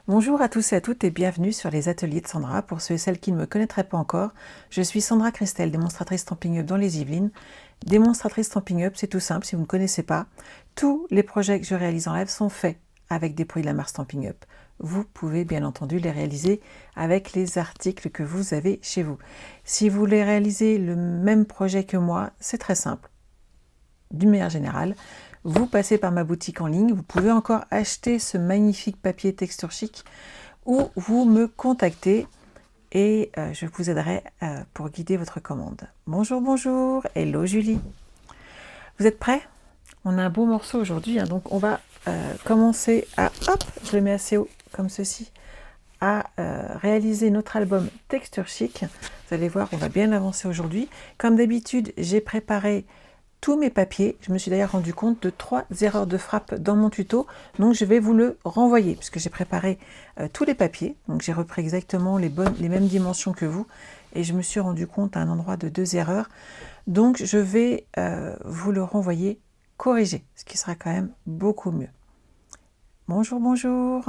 Bonjour à tous et à toutes et bienvenue sur les ateliers de Sandra. Pour ceux et celles qui ne me connaîtraient pas encore, je suis Sandra Christel, démonstratrice Stampin' Up dans les Yvelines. Démonstratrice Stampin' Up, c'est tout simple, si vous ne connaissez pas. Tous les projets que je réalise en live sont faits avec des produits de la marque Stampin' Up. Vous pouvez bien entendu les réaliser avec les articles que vous avez chez vous. Si vous voulez réaliser le même projet que moi, c'est très simple. D'une manière générale, vous passez par ma boutique en ligne, vous pouvez encore acheter ce magnifique papier texture chic ou vous me contactez et je vous aiderai pour guider votre commande. Bonjour, bonjour, hello Julie. Vous êtes prêts? On a un beau morceau aujourd'hui, hein, donc on va commencer à, hop, je le mets assez haut comme ceci, à réaliser notre album texture chic. Vous allez voir, on va bien avancer aujourd'hui. Comme d'habitude, j'ai préparé tous mes papiers. Je me suis d'ailleurs rendu compte de 3 erreurs de frappe dans mon tuto, donc je vais vous le renvoyer puisque j'ai préparé tous les papiers, donc j'ai repris exactement les mêmes dimensions que vous et je me suis rendu compte à un endroit de 2 erreurs, donc je vais vous le renvoyer corrigé, ce qui sera quand même beaucoup mieux. Bonjour, bonjour.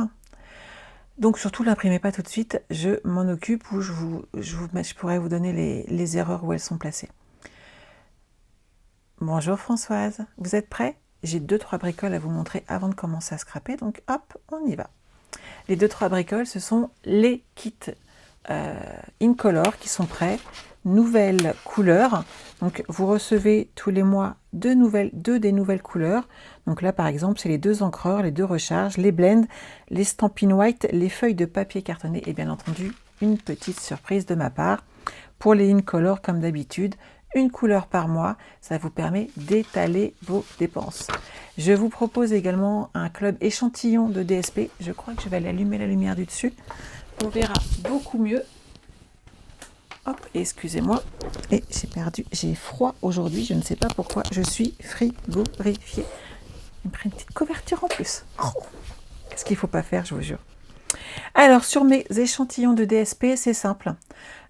Donc surtout l'imprimez pas tout de suite, je m'en occupe ou je pourrais vous donner les erreurs où elles sont placées. Bonjour Françoise, vous êtes prêts? J'ai 2-3 bricoles à vous montrer avant de commencer à scraper, donc hop, on y va. Les 2-3 bricoles, ce sont les kits Incolor qui sont prêts, nouvelles couleurs. Donc vous recevez tous les mois deux des nouvelles couleurs. Donc là par exemple, c'est les 2 encreurs, les 2 recharges, les blends, les Stampin' White, les feuilles de papier cartonné et bien entendu une petite surprise de ma part. Pour les Incolor, comme d'habitude, une couleur par mois, ça vous permet d'étaler vos dépenses. Je vous propose également un club échantillon de DSP. Je crois que je vais aller allumer la lumière du dessus. On verra beaucoup mieux. Hop, excusez-moi. Et j'ai froid aujourd'hui. Je ne sais pas pourquoi. Je suis frigorifiée. Il me prend une petite couverture en plus. Oh, qu'est-ce qu'il ne faut pas faire, je vous jure. Alors, sur mes échantillons de DSP, c'est simple.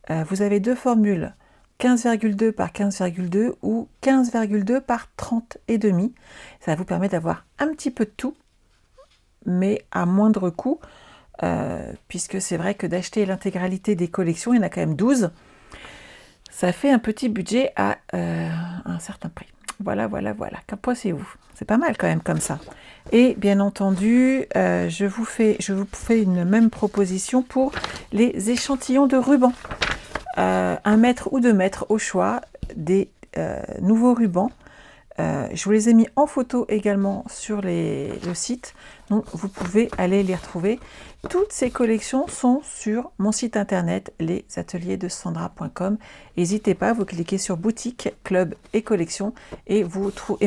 Vous avez 2 formules. 15,2 par 15,2 ou 15,2 par 30,5. Ça vous permet d'avoir un petit peu de tout, mais à moindre coût, puisque c'est vrai que d'acheter l'intégralité des collections, il y en a quand même 12, ça fait un petit budget à un certain prix. Voilà. Qu'en pensez-vous? C'est pas mal quand même comme ça. Et bien entendu, je vous fais une même proposition pour les échantillons de ruban. 1 mètre ou 2 mètres au choix des nouveaux rubans. Je vous les ai mis en photo également sur le site, donc vous pouvez aller les retrouver. Toutes ces collections sont sur mon site internet lesatelierdesandra.com. N'hésitez pas, vous cliquez sur boutique, club et collection et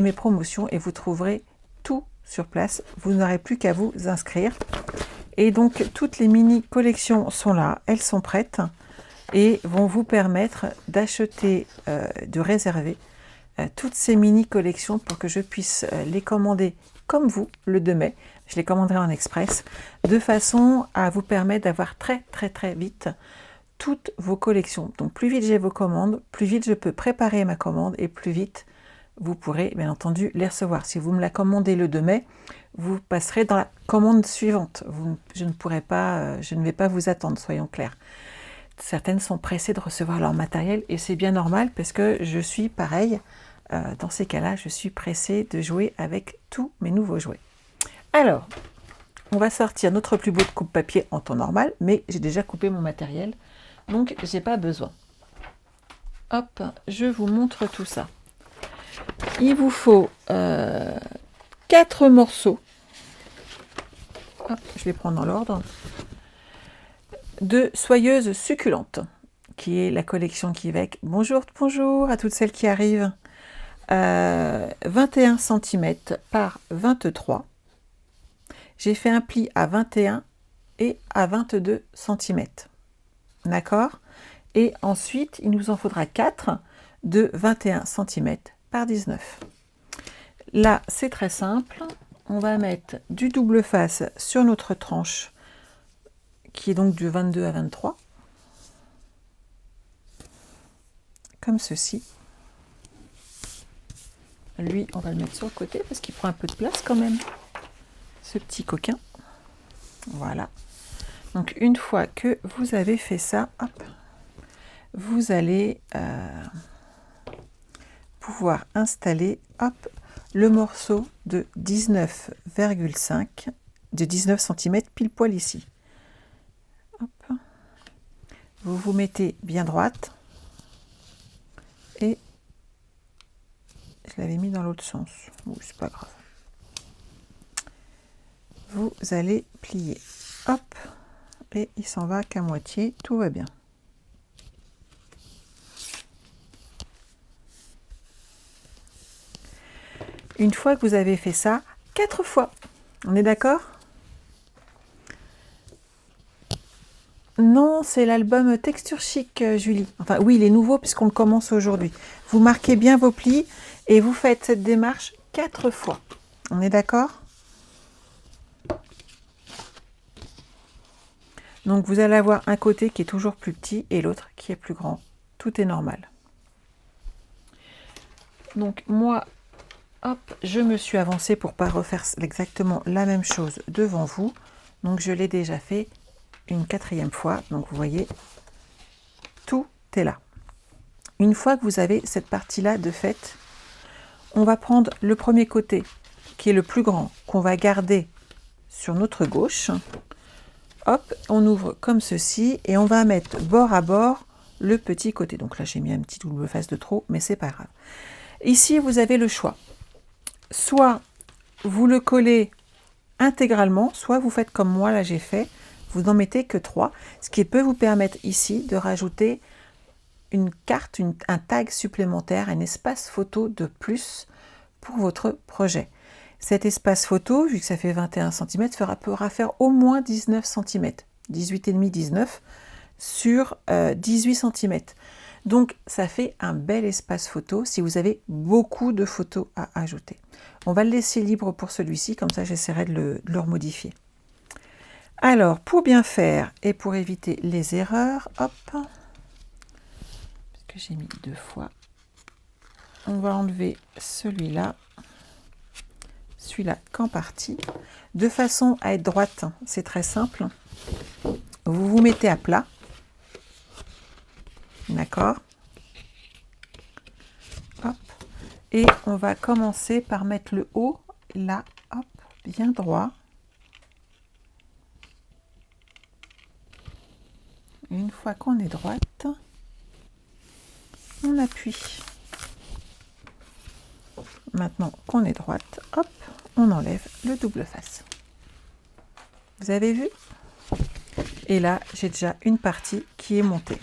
mes promotions et vous trouverez tout sur place. Vous n'aurez plus qu'à vous inscrire. Et donc toutes les mini collections sont là, elles sont prêtes et vont vous permettre d'acheter, de réserver toutes ces mini collections pour que je puisse les commander comme vous le 2 mai. Je les commanderai en express de façon à vous permettre d'avoir très vite toutes vos collections. Donc plus vite j'ai vos commandes, plus vite je peux préparer ma commande et plus vite vous pourrez bien entendu les recevoir. Si vous me la commandez le 2 mai, vous passerez dans la commande suivante. Je ne vais pas vous attendre, soyons clairs. Certaines sont pressées de recevoir leur matériel et c'est bien normal parce que je suis pareil. Dans ces cas-là, je suis pressée de jouer avec tous mes nouveaux jouets. Alors, on va sortir notre plus beau de coupe-papier en temps normal, mais j'ai déjà coupé mon matériel, donc j'ai pas besoin. Hop, je vous montre tout ça. Il vous faut 4 morceaux. Hop, je vais prendre dans l'ordre. De soyeuses succulentes, qui est la collection qui va avec. Bonjour à toutes celles qui arrivent. 21 cm par 23. J'ai fait un pli à 21 et à 22 cm. D'accord? Et ensuite, il nous en faudra 4 de 21 cm par 19. Là, c'est très simple. On va mettre du double face sur notre tranche qui est donc du 22 à 23, comme ceci. Lui, on va le mettre sur le côté parce qu'il prend un peu de place quand même, ce petit coquin. Voilà. Donc une fois que vous avez fait ça, hop, vous allez pouvoir installer hop, le morceau de 19,5 de 19 cm pile poil ici. Hop. Vous vous mettez bien droite et je l'avais mis dans l'autre sens. Oui, c'est pas grave. Vous allez plier. Hop. Et il s'en va qu'à moitié. Tout va bien. Une fois que vous avez fait ça, 4 fois. On est d'accord? Non, c'est l'album Texture Chic, Julie. Enfin, oui, il est nouveau puisqu'on le commence aujourd'hui. Vous marquez bien vos plis et vous faites cette démarche 4 fois. On est d'accord? Donc, vous allez avoir un côté qui est toujours plus petit et l'autre qui est plus grand. Tout est normal. Donc, moi, hop, je me suis avancée pour ne pas refaire exactement la même chose devant vous. Donc, je l'ai déjà fait une 4e fois. Donc, vous voyez, tout est là. Une fois que vous avez cette partie-là de fait, on va prendre le premier côté, qui est le plus grand, qu'on va garder sur notre gauche. Hop, on ouvre comme ceci et on va mettre bord à bord le petit côté. Donc là, j'ai mis un petit double face de trop, mais c'est pas grave. Ici, vous avez le choix. Soit vous le collez intégralement, soit vous faites comme moi, là j'ai fait, vous n'en mettez que 3, ce qui peut vous permettre ici de rajouter une carte, un tag supplémentaire, un espace photo de plus pour votre projet. Cet espace photo, vu que ça fait 21 cm, pourra faire au moins 19 cm, 18,5, 19 sur 18 cm. Donc ça fait un bel espace photo si vous avez beaucoup de photos à ajouter. On va le laisser libre pour celui-ci, comme ça j'essaierai de le remodifier. Alors, pour bien faire et pour éviter les erreurs, hop, parce que j'ai mis 2 fois, on va enlever celui-là qu'en partie, de façon à être droite. C'est très simple. Vous vous mettez à plat, d'accord, hop, et on va commencer par mettre le haut là, hop, bien droit. Une fois qu'on est droite, on appuie. Maintenant qu'on est droite, hop, on enlève le double face. Vous avez vu? Et là, j'ai déjà une partie qui est montée.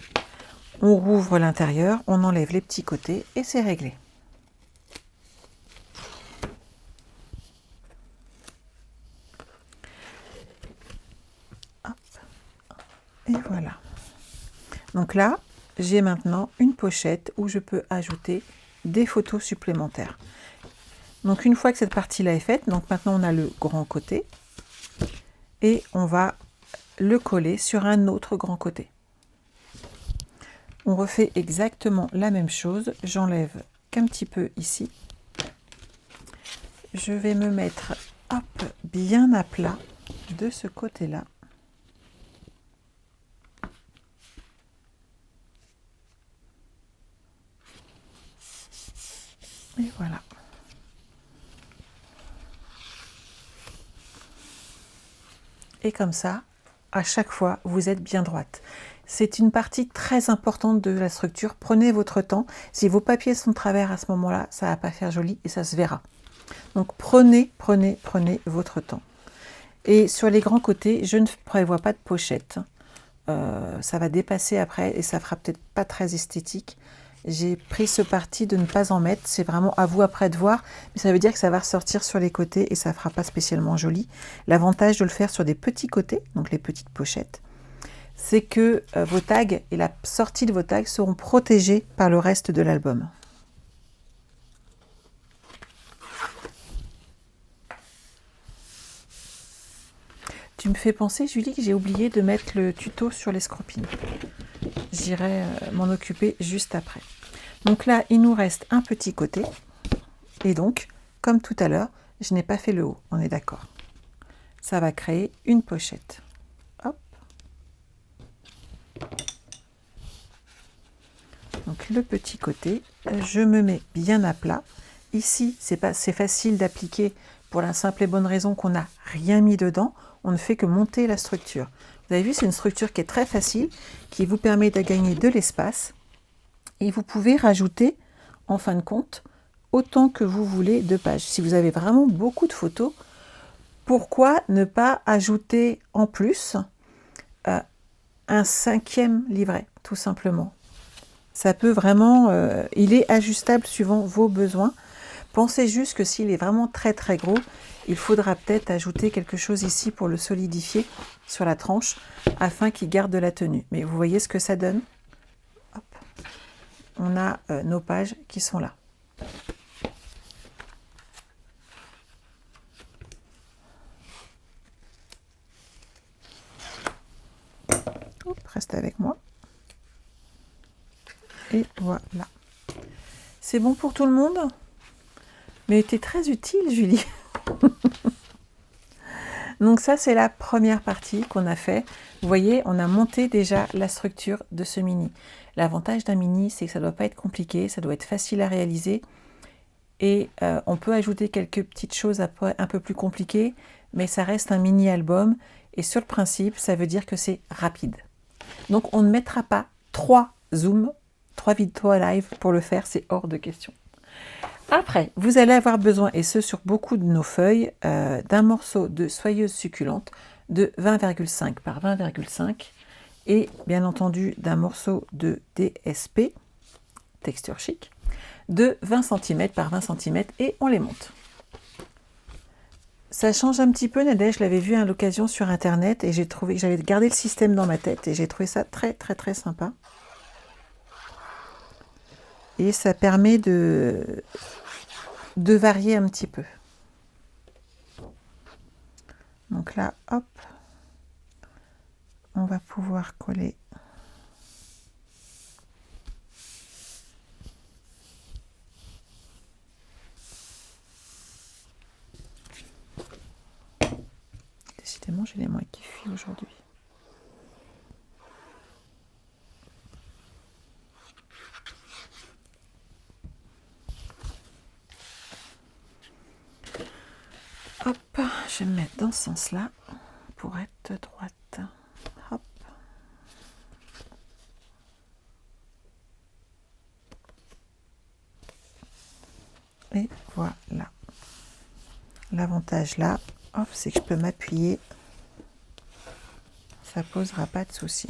On rouvre l'intérieur, on enlève les petits côtés et c'est réglé. Hop. Et voilà. Donc là, j'ai maintenant une pochette où je peux ajouter des photos supplémentaires. Donc une fois que cette partie-là est faite, donc maintenant on a le grand côté et on va le coller sur un autre grand côté. On refait exactement la même chose. J'enlève qu'un petit peu ici. Je vais me mettre hop, bien à plat de ce côté-là. Et voilà. Et comme ça, à chaque fois, vous êtes bien droite. C'est une partie très importante de la structure. Prenez votre temps. Si vos papiers sont de travers à ce moment-là, ça ne va pas faire joli et ça se verra. Donc prenez votre temps. Et sur les grands côtés, je ne prévois pas de pochette. Ça va dépasser après et ça fera peut-être pas très esthétique. J'ai pris ce parti de ne pas en mettre. C'est vraiment à vous après de voir. Mais ça veut dire que ça va ressortir sur les côtés et ça ne fera pas spécialement joli. L'avantage de le faire sur des petits côtés, donc les petites pochettes, c'est que vos tags et la sortie de vos tags seront protégés par le reste de l'album. Tu me fais penser, Julie, que j'ai oublié de mettre le tuto sur l'escroping. J'irai m'en occuper juste après. Donc là, il nous reste un petit côté. Et donc, comme tout à l'heure, je n'ai pas fait le haut, on est d'accord. Ça va créer une pochette. Hop. donc le petit côté, je me mets bien à plat. Ici, c'est facile d'appliquer pour la simple et bonne raison qu'on n'a rien mis dedans. On ne fait que monter la structure. Vous avez vu, c'est une structure qui est très facile, qui vous permet de gagner de l'espace. Et vous pouvez rajouter, en fin de compte, autant que vous voulez de pages. Si vous avez vraiment beaucoup de photos, pourquoi ne pas ajouter en plus un 5e livret, tout simplement. Ça peut vraiment, il est ajustable suivant vos besoins. Pensez juste que s'il est vraiment très très gros, il faudra peut-être ajouter quelque chose ici pour le solidifier sur la tranche, afin qu'il garde de la tenue. Mais vous voyez ce que ça donne? Hop. On a nos pages qui sont là. Hop, reste avec moi. Et voilà. C'est bon pour tout le monde? Mais t'es très utile, Julie. Donc ça, c'est la première partie qu'on a fait. Vous voyez, on a monté déjà la structure de ce mini. L'avantage d'un mini, c'est que ça ne doit pas être compliqué, ça doit être facile à réaliser. Et on peut ajouter quelques petites choses un peu plus compliquées, mais ça reste un mini album. Et sur le principe, ça veut dire que c'est rapide. Donc on ne mettra pas 3 zooms, 3 vidéos live pour le faire, c'est hors de question. Après, vous allez avoir besoin, et ce sur beaucoup de nos feuilles, d'un morceau de soyeuse succulente de 20,5 par 20,5 et bien entendu d'un morceau de DSP, texture chic, de 20 cm par 20 cm et on les monte. Ça change un petit peu, Nadège, je l'avais vu à l'occasion sur internet et j'ai trouvé que j'avais gardé le système dans ma tête et j'ai trouvé ça très très très sympa. Et ça permet de varier un petit peu. Donc là, hop, on va pouvoir coller. Décidément, j'ai les mains qui fuient aujourd'hui. Hop, je vais me mettre dans ce sens-là pour être droite. Hop. Et voilà. L'avantage là, c'est que je peux m'appuyer. Ça posera pas de souci.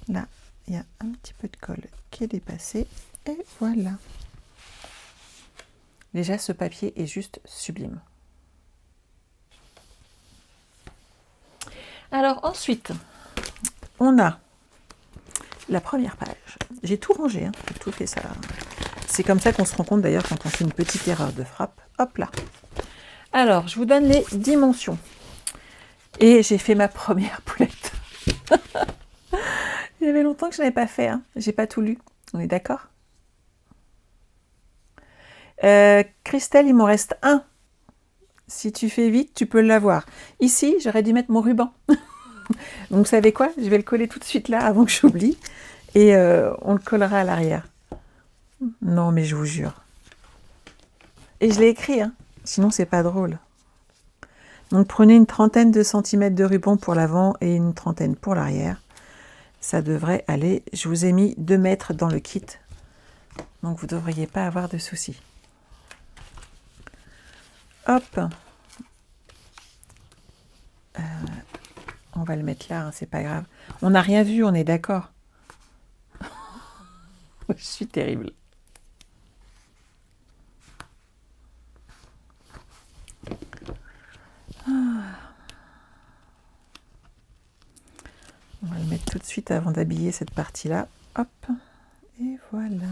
Là, il y a un petit peu de colle qui est dépassé. Et voilà. Déjà, ce papier est juste sublime. Alors ensuite, on a la première page. J'ai tout rangé, j'ai tout fait ça. C'est comme ça qu'on se rend compte d'ailleurs quand on fait une petite erreur de frappe. Hop là. Alors, je vous donne les dimensions. Et j'ai fait ma première poulette. Il y avait longtemps que je n'avais pas fait. J'ai pas tout lu. On est d'accord? Christelle, il m'en reste un. Si tu fais vite, tu peux l'avoir. Ici, j'aurais dû mettre mon ruban. Donc, vous savez quoi? Je vais le coller tout de suite là, avant que j'oublie. Et on le collera à l'arrière. Non, mais je vous jure. Et je l'ai écrit, sinon c'est pas drôle. Donc, prenez une trentaine de centimètres de ruban pour l'avant et une trentaine pour l'arrière. Ça devrait aller. Je vous ai mis 2 mètres dans le kit. Donc, vous ne devriez pas avoir de soucis. Hop. On va le mettre là, c'est pas grave. On n'a rien vu, on est d'accord. Je suis terrible. On va le mettre tout de suite avant d'habiller cette partie-là. Hop. Et voilà.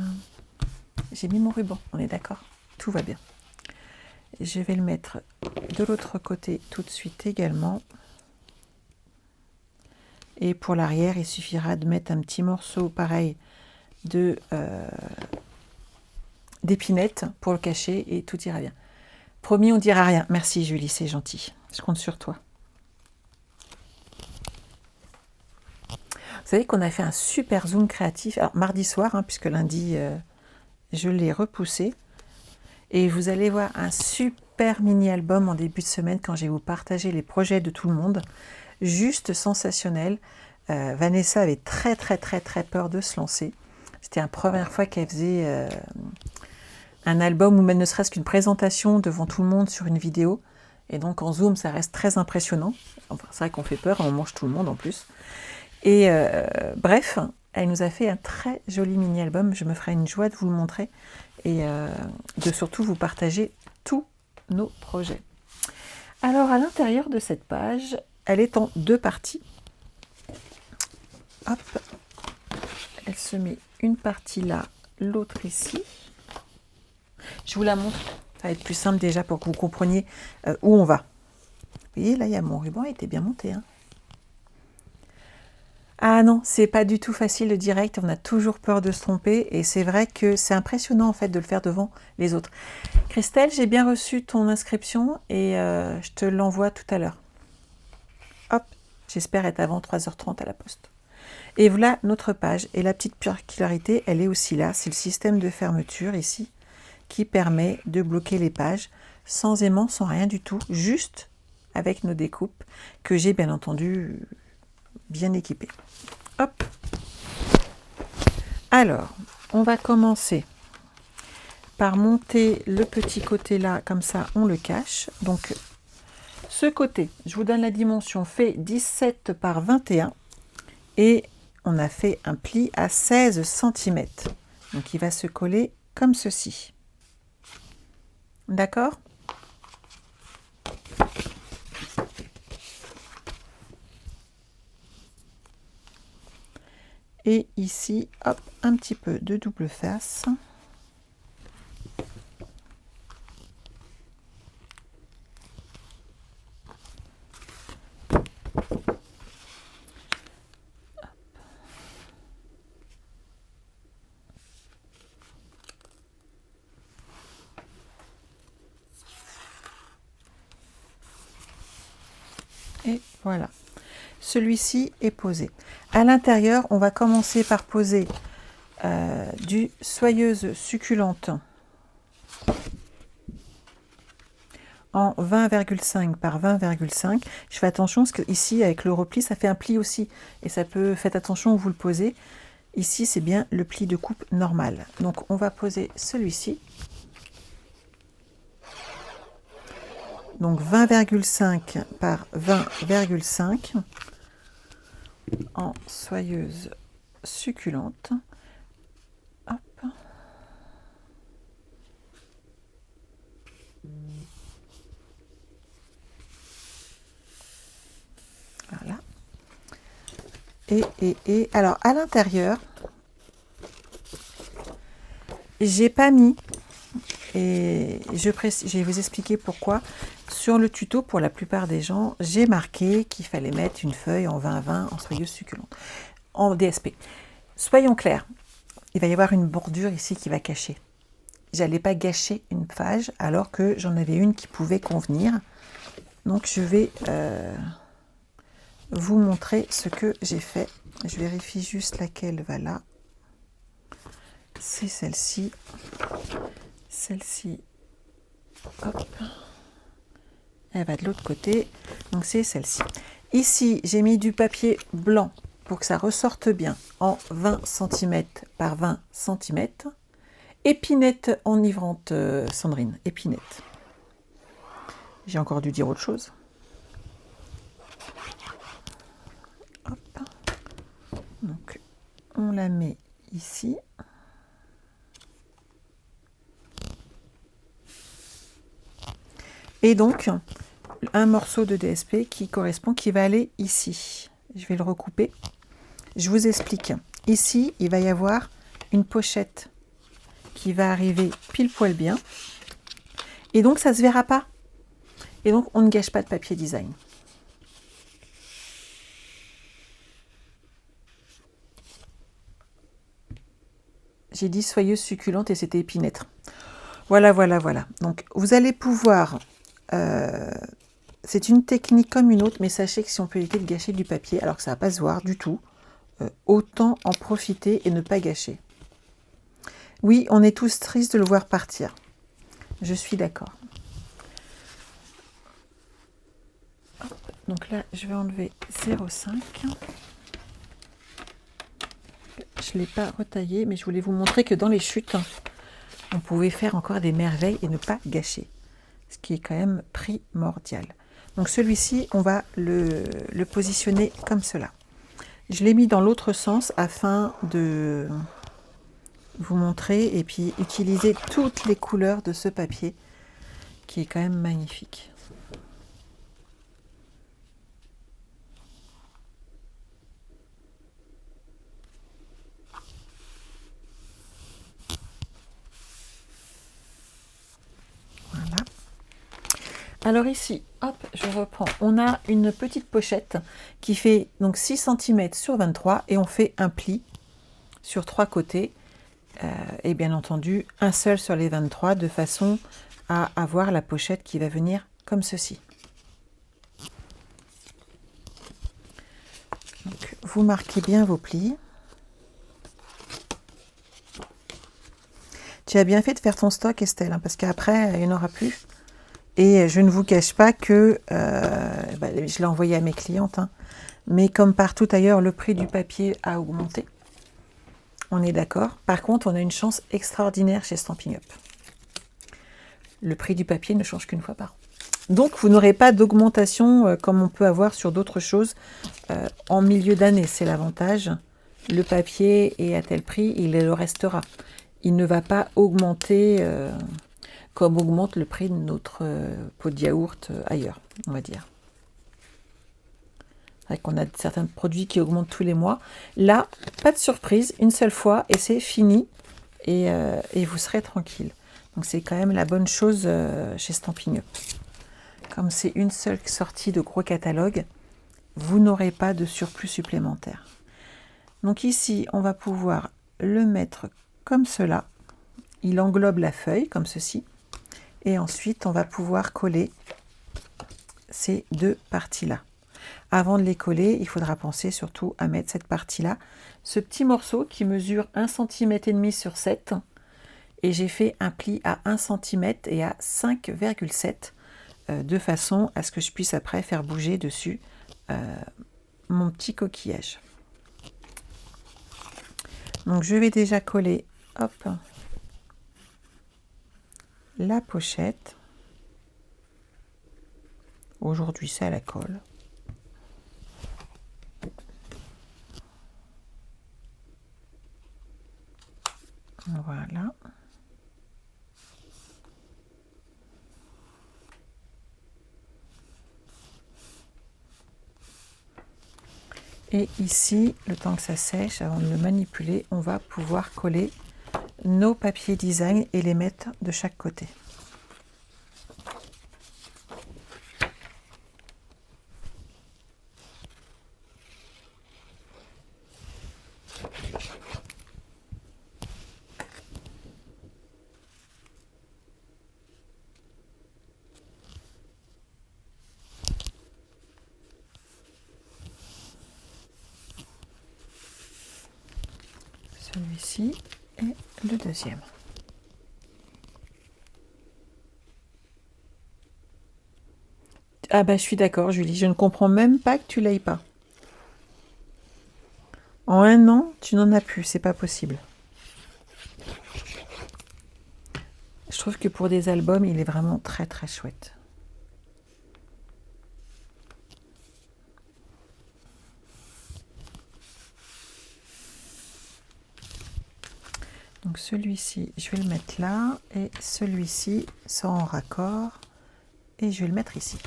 J'ai mis mon ruban, on est d'accord. Tout va bien. Je vais le mettre de l'autre côté tout de suite également. Et pour l'arrière, il suffira de mettre un petit morceau pareil d'épinette pour le cacher et tout ira bien. Promis, on ne dira rien. Merci Julie, c'est gentil. Je compte sur toi. Vous savez qu'on a fait un super zoom créatif, alors mardi soir, hein, puisque lundi, je l'ai repoussé. Et vous allez voir un super mini-album en début de semaine quand je vais vous partager les projets de tout le monde. Juste sensationnel. Vanessa avait très peur de se lancer. C'était la première fois qu'elle faisait un album ou même ne serait-ce qu'une présentation devant tout le monde sur une vidéo. Et donc en zoom, ça reste très impressionnant. Enfin, c'est vrai qu'on fait peur, on mange tout le monde en plus. Et bref, elle nous a fait un très joli mini-album. Je me ferai une joie de vous le montrer et de surtout vous partager tous nos projets. Alors à l'intérieur de cette page, elle est en 2 parties. Hop, elle se met une partie là, l'autre ici. Je vous la montre, ça va être plus simple déjà pour que vous compreniez où on va. Vous voyez, là, il y a mon ruban, il était bien monté. Hein. Ah non, c'est pas du tout facile le direct, on a toujours peur de se tromper et c'est vrai que c'est impressionnant en fait de le faire devant les autres. Christelle, j'ai bien reçu ton inscription et je te l'envoie tout à l'heure. Hop, j'espère être avant 3h30 à la poste. Et voilà notre page et la petite particularité, elle est aussi là, c'est le système de fermeture ici qui permet de bloquer les pages sans aimant, sans rien du tout, juste avec nos découpes que j'ai bien entendu bien équipées. Hop. Alors, on va commencer par monter le petit côté là, comme ça on le cache. Donc, ce côté, je vous donne la dimension, fait 17 par 21 et on a fait un pli à 16 cm. Donc, il va se coller comme ceci. D'accord ? Et ici, hop, un petit peu de double face. Et voilà. Celui-ci est posé. À l'intérieur, on va commencer par poser du soyeuse succulente en 20,5 par 20,5. Je fais attention parce que ici, avec le repli, ça fait un pli aussi. Et ça peut, faites attention où vous le posez. Ici, c'est bien le pli de coupe normal. Donc, on va poser celui-ci. Donc, 20,5 par 20,5 en soyeuse succulente. Hop. Voilà. Et alors à l'intérieur, j'ai pas mis, et je vais vous expliquer pourquoi. Sur le tuto, pour la plupart des gens, j'ai marqué qu'il fallait mettre une feuille en 20-20 en soyeuse succulente, en DSP. Soyons clairs, il va y avoir une bordure ici qui va cacher. J'allais pas gâcher une page alors que j'en avais une qui pouvait convenir. Donc je vais vous montrer ce que j'ai fait. Je vérifie juste laquelle va là. C'est celle-ci. Celle-ci, hop, elle va de l'autre côté. Donc c'est celle-ci. Ici, j'ai mis du papier blanc pour que ça ressorte bien en 20 cm par 20 cm. Épinette enivrante, Sandrine, épinette. J'ai encore dû dire autre chose. Hop. Donc, on la met ici. Et donc, un morceau de DSP qui correspond, qui va aller ici. Je vais le recouper. Je vous explique. Ici, il va y avoir une pochette qui va arriver pile poil bien. Et donc, ça ne se verra pas. Et donc, on ne gâche pas de papier design. J'ai dit soyeuse succulente et c'était épinette. Voilà, voilà, voilà. Donc, vous allez pouvoir... c'est une technique comme une autre, mais sachez que si on peut éviter de gâcher du papier, alors que ça ne va pas se voir du tout, autant en profiter et ne pas gâcher. Oui, on est tous tristes de le voir partir. Je suis d'accord. Donc là, je vais enlever 0,5. Je ne l'ai pas retaillé, mais je voulais vous montrer que dans les chutes, on pouvait faire encore des merveilles et ne pas gâcher. Ce qui est quand même primordial. Donc celui-ci, on va le positionner comme cela. Je l'ai mis dans l'autre sens afin de vous montrer et puis utiliser toutes les couleurs de ce papier qui est quand même magnifique. Voilà. Alors ici, hop, je reprends. On a une petite pochette qui fait donc 6 cm sur 23 et on fait un pli sur 3 côtés. Et bien entendu, un seul sur les 23 de façon à avoir la pochette qui va venir comme ceci. Donc, vous marquez bien vos plis. Tu as bien fait de faire ton stock, Estelle, hein, parce qu'après, il n'y en aura plus. Et je ne vous cache pas que je l'ai envoyé à mes clientes, hein, mais comme partout ailleurs, le prix du papier a augmenté. On est d'accord. Par contre, on a une chance extraordinaire chez Stampin' Up. Le prix du papier ne change qu'une fois par an. Donc, vous n'aurez pas d'augmentation comme on peut avoir sur d'autres choses en milieu d'année. C'est l'avantage. Le papier est à tel prix, il le restera. Il ne va pas augmenter comme augmente le prix de notre pot de yaourt ailleurs, on va dire. On a certains produits qui augmentent tous les mois. Là, pas de surprise, une seule fois et c'est fini et vous serez tranquille. Donc c'est quand même la bonne chose chez Stampin' Up. Comme c'est une seule sortie de gros catalogue, vous n'aurez pas de surplus supplémentaire. Donc ici, on va pouvoir le mettre comme cela. Il englobe la feuille comme ceci. Et ensuite, on va pouvoir coller ces deux parties-là. Avant de les coller, il faudra penser surtout à mettre cette partie-là. Ce petit morceau qui mesure 1,5 cm sur 7. Et j'ai fait un pli à 1 cm et à 5,7 de façon à ce que je puisse après faire bouger dessus mon petit coquillage. Donc je vais déjà coller, hop, la pochette. Aujourd'hui, c'est à la colle. Voilà. Et ici, le temps que ça sèche, avant de le manipuler, on va pouvoir coller nos papiers design et les mettre de chaque côté. Celui-ci et le deuxième. Ah bah je suis d'accord Julie, je ne comprends même pas que tu l'aies pas. En un an, tu n'en as plus, c'est pas possible. Je trouve que pour des albums, il est vraiment très très chouette. Donc celui-ci, je vais le mettre là, et celui-ci sera en raccord, et je vais le mettre ici.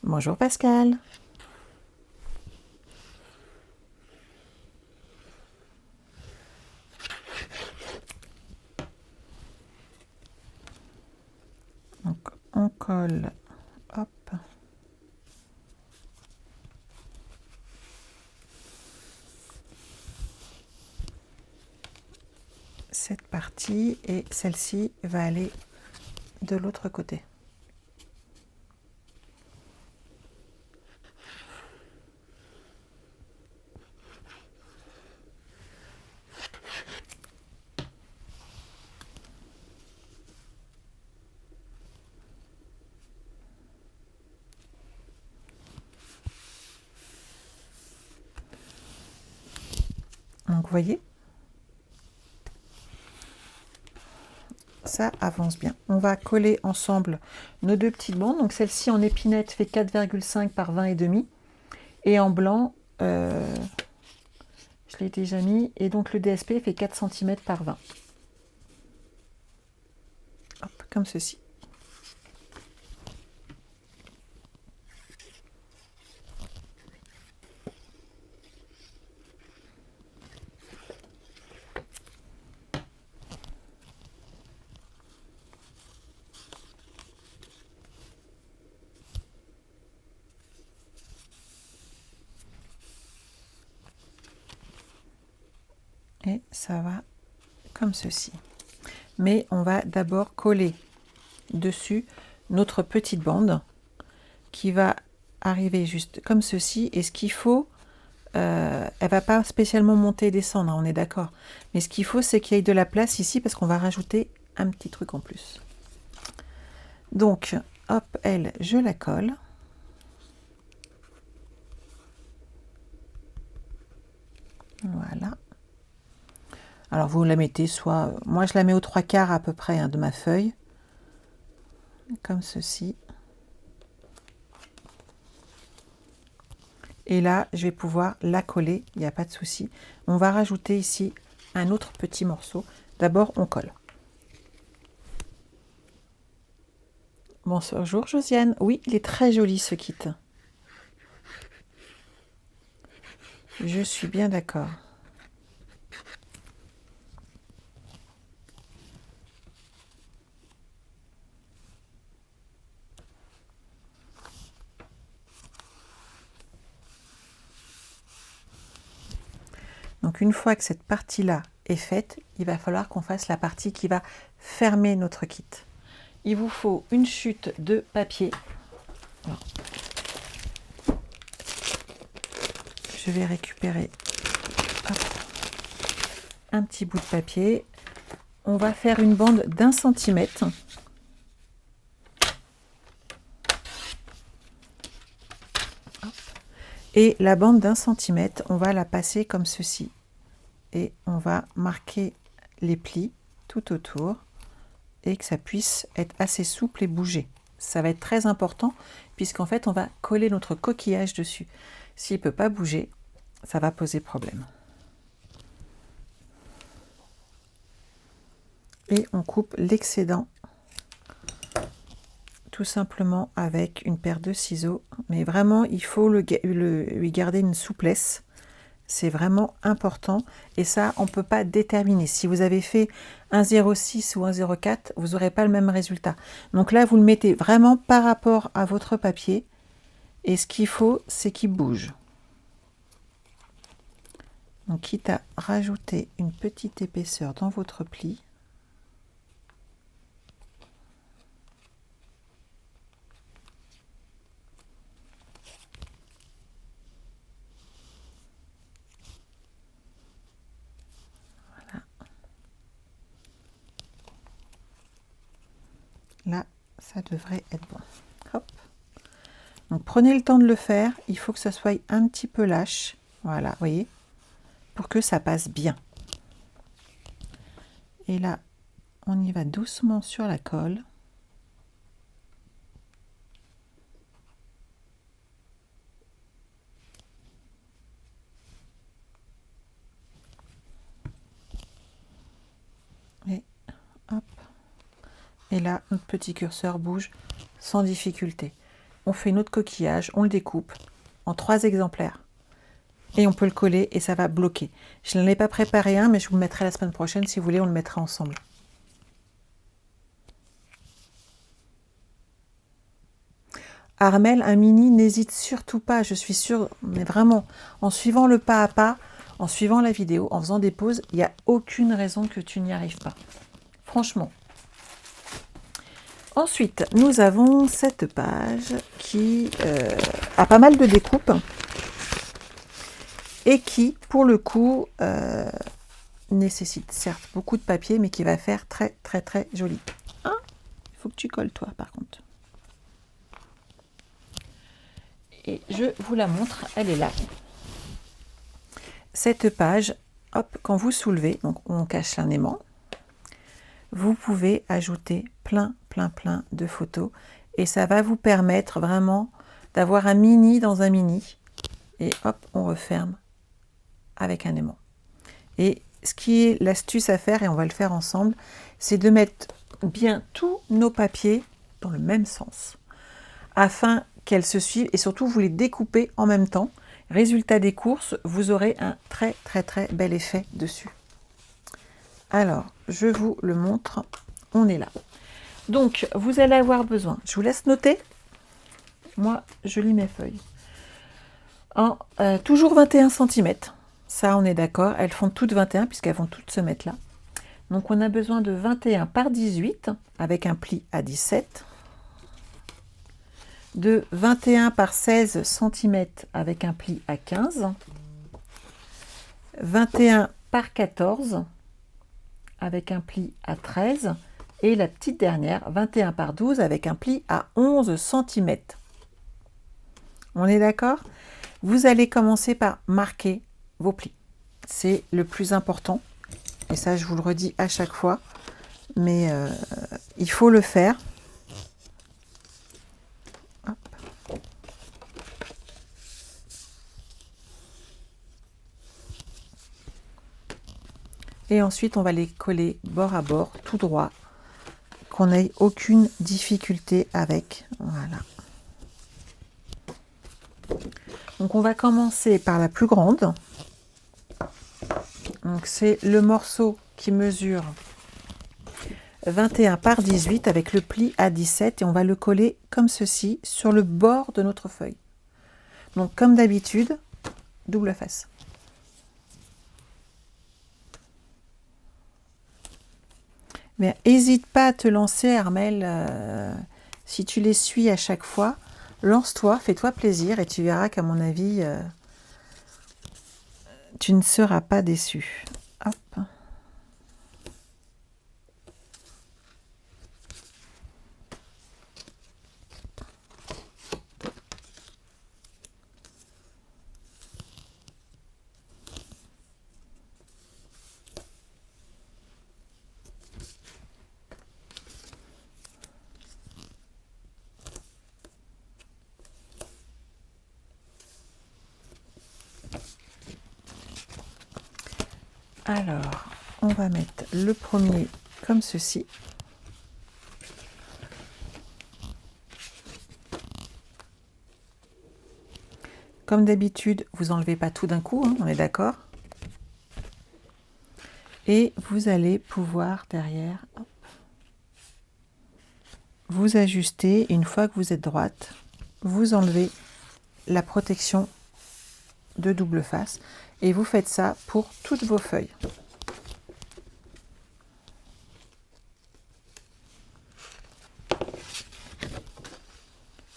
Bonjour Pascal. Donc on colle, hop, cette partie, et celle-ci va aller de l'autre côté. Donc vous voyez, ça avance bien. On va coller ensemble nos deux petites bandes. Donc celle-ci en épinette fait 4,5 par 20,5 et en blanc, je l'ai déjà mis, et donc le DSP fait 4 cm par 20. Hop, comme ceci. Et ça va comme ceci. Mais on va d'abord coller dessus notre petite bande qui va arriver juste comme ceci. Et ce qu'il faut, elle va pas spécialement monter et descendre, hein, on est d'accord. Mais ce qu'il faut, c'est qu'il y ait de la place ici parce qu'on va rajouter un petit truc en plus. Donc, hop, elle, je la colle. Voilà. Alors vous la mettez soit, moi je la mets aux 3/4 à peu près hein, de ma feuille, comme ceci. Et là je vais pouvoir la coller, il n'y a pas de souci. On va rajouter ici un autre petit morceau. D'abord on colle. Bonjour Josiane, oui il est très joli ce kit. Je suis bien d'accord. Donc une fois que cette partie-là est faite, il va falloir qu'on fasse la partie qui va fermer notre kit. Il vous faut une chute de papier. Alors, je vais récupérer un petit bout de papier. On va faire une bande d'1 centimètre. Et la bande d'1 centimètre, on va la passer comme ceci. Et on va marquer les plis tout autour et que ça puisse être assez souple et bouger. Ça va être très important puisqu'en fait on va coller notre coquillage dessus. S'il ne peut pas bouger, ça va poser problème. Et on coupe l'excédent tout simplement avec une paire de ciseaux. Mais vraiment, il faut lui garder une souplesse. C'est vraiment important. Et ça, on ne peut pas déterminer. Si vous avez fait un 0,6 ou un 0,4, vous n'aurez pas le même résultat. Donc là, vous le mettez vraiment par rapport à votre papier. Et ce qu'il faut, c'est qu'il bouge. Donc, quitte à rajouter une petite épaisseur dans votre pli, là, ça devrait être bon. Hop. Donc prenez le temps de le faire. Il faut que ça soit un petit peu lâche. Voilà, vous voyez, pour que ça passe bien. Et là, on y va doucement sur la colle. Et hop. Et là, notre petit curseur bouge sans difficulté. On fait notre coquillage, on le découpe en 3 exemplaires. Et on peut le coller et ça va bloquer. Je n'en ai pas préparé un, mais je vous le mettrai la semaine prochaine. Si vous voulez, on le mettra ensemble. Armel, un mini, n'hésite surtout pas. Je suis sûre, mais vraiment, en suivant le pas à pas, en suivant la vidéo, en faisant des pauses, il n'y a aucune raison que tu n'y arrives pas. Franchement. Ensuite, nous avons cette page qui a pas mal de découpes et qui, pour le coup, nécessite certes beaucoup de papier, mais qui va faire très très très joli. Hein, il faut que tu colles toi, par contre. Et je vous la montre, elle est là. Cette page, hop, quand vous soulevez, donc on cache un aimant, vous pouvez ajouter plein de photos et ça va vous permettre vraiment d'avoir un mini dans un mini. Et hop, on referme avec un aimant. Et ce qui est l'astuce à faire, et on va le faire ensemble, c'est de mettre bien tous nos papiers dans le même sens, afin qu'elles se suivent, et surtout vous les découpez en même temps. Résultat des courses, vous aurez un très bel effet dessus. Alors, je vous le montre, on est là. Donc, vous allez avoir besoin, je vous laisse noter, moi je lis mes feuilles, toujours 21 cm, ça on est d'accord, elles font toutes 21 puisqu'elles vont toutes se mettre là. Donc on a besoin de 21 par 18 avec un pli à 17, de 21 par 16 cm avec un pli à 15, 21 par 14 avec un pli à 13 et la petite dernière 21 par 12 avec un pli à 11 cm. On est d'accord? Vous allez commencer par marquer vos plis. C'est le plus important. Et ça, je vous le redis à chaque fois. Mais il faut le faire. Hop. Et ensuite, on va les coller bord à bord, tout droit. Qu'on n'ait aucune difficulté avec. Voilà. Donc, on va commencer par la plus grande. Donc, c'est le morceau qui mesure 21 par 18 avec le pli à 17 et on va le coller comme ceci sur le bord de notre feuille. Donc, comme d'habitude, double face. Mais n'hésite pas à te lancer, Armelle. Si tu les suis à chaque fois, lance-toi, fais-toi plaisir et tu verras qu'à mon avis, tu ne seras pas déçu. Hop. Alors, on va mettre le premier comme ceci. Comme d'habitude, vous n'enlevez pas tout d'un coup, hein, on est d'accord? Et vous allez pouvoir derrière, hop, vous ajuster. Une fois que vous êtes droite, vous enlevez la protection de double face. Et vous faites ça pour toutes vos feuilles.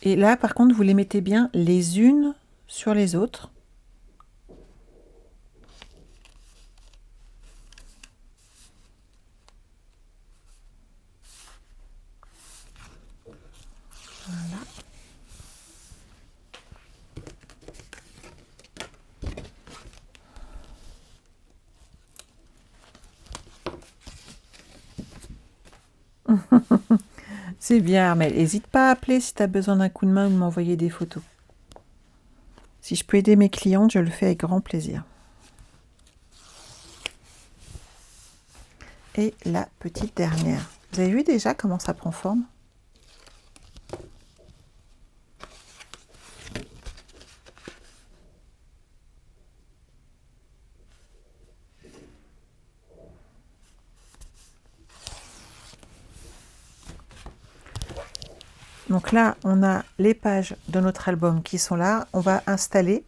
Et là, par contre, vous les mettez bien les unes sur les autres. Voilà. C'est bien, Armelle. N'hésite pas à appeler si tu as besoin d'un coup de main ou de m'envoyer des photos. Si je peux aider mes clientes, je le fais avec grand plaisir. Et la petite dernière. Vous avez vu déjà comment ça prend forme? Donc là, on a les pages de notre album qui sont là. On va installer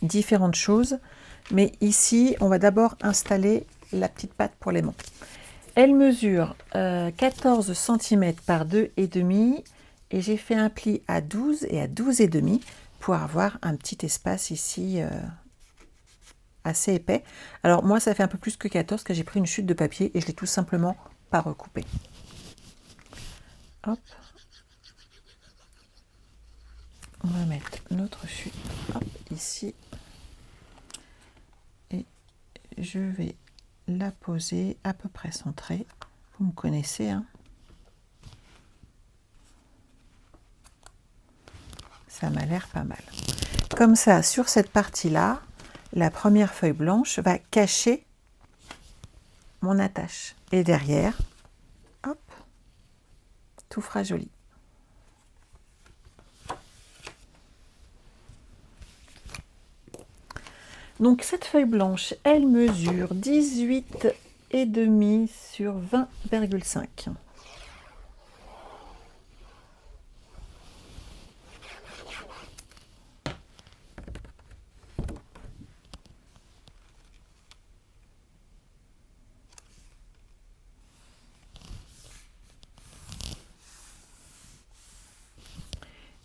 différentes choses. Mais ici, on va d'abord installer la petite patte pour l'aimant. Elle mesure 14 cm par 2,5 et j'ai fait un pli à 12 et à 12,5 pour avoir un petit espace ici assez épais. Alors moi, ça fait un peu plus que 14 car j'ai pris une chute de papier et je l'ai tout simplement pas recoupé. Hop. On va mettre notre chute hop, ici. Et je vais la poser à peu près centrée. Vous me connaissez, hein. Ça m'a l'air pas mal. Comme ça, sur cette partie-là, la première feuille blanche va cacher mon attache. Et derrière, hop, tout fera joli. Donc cette feuille blanche, elle mesure 18,5 sur 20,5.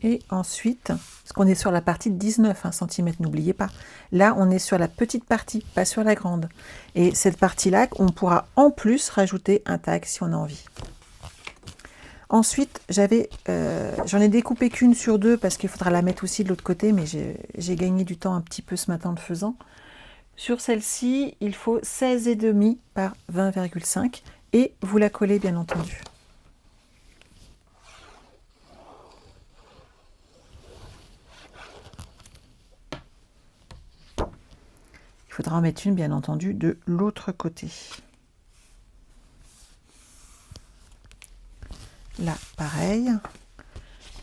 Et ensuite, parce qu'on est sur la partie de 19 cm, n'oubliez pas. Là, on est sur la petite partie, pas sur la grande. Et cette partie-là, on pourra en plus rajouter un tag si on a envie. Ensuite, j'en ai découpé qu'une sur deux parce qu'il faudra la mettre aussi de l'autre côté, mais j'ai gagné du temps un petit peu ce matin en le faisant. Sur celle-ci, il faut 16,5 par 20,5 et vous la collez bien entendu. Il faudra en mettre une, bien entendu, de l'autre côté. Là, pareil.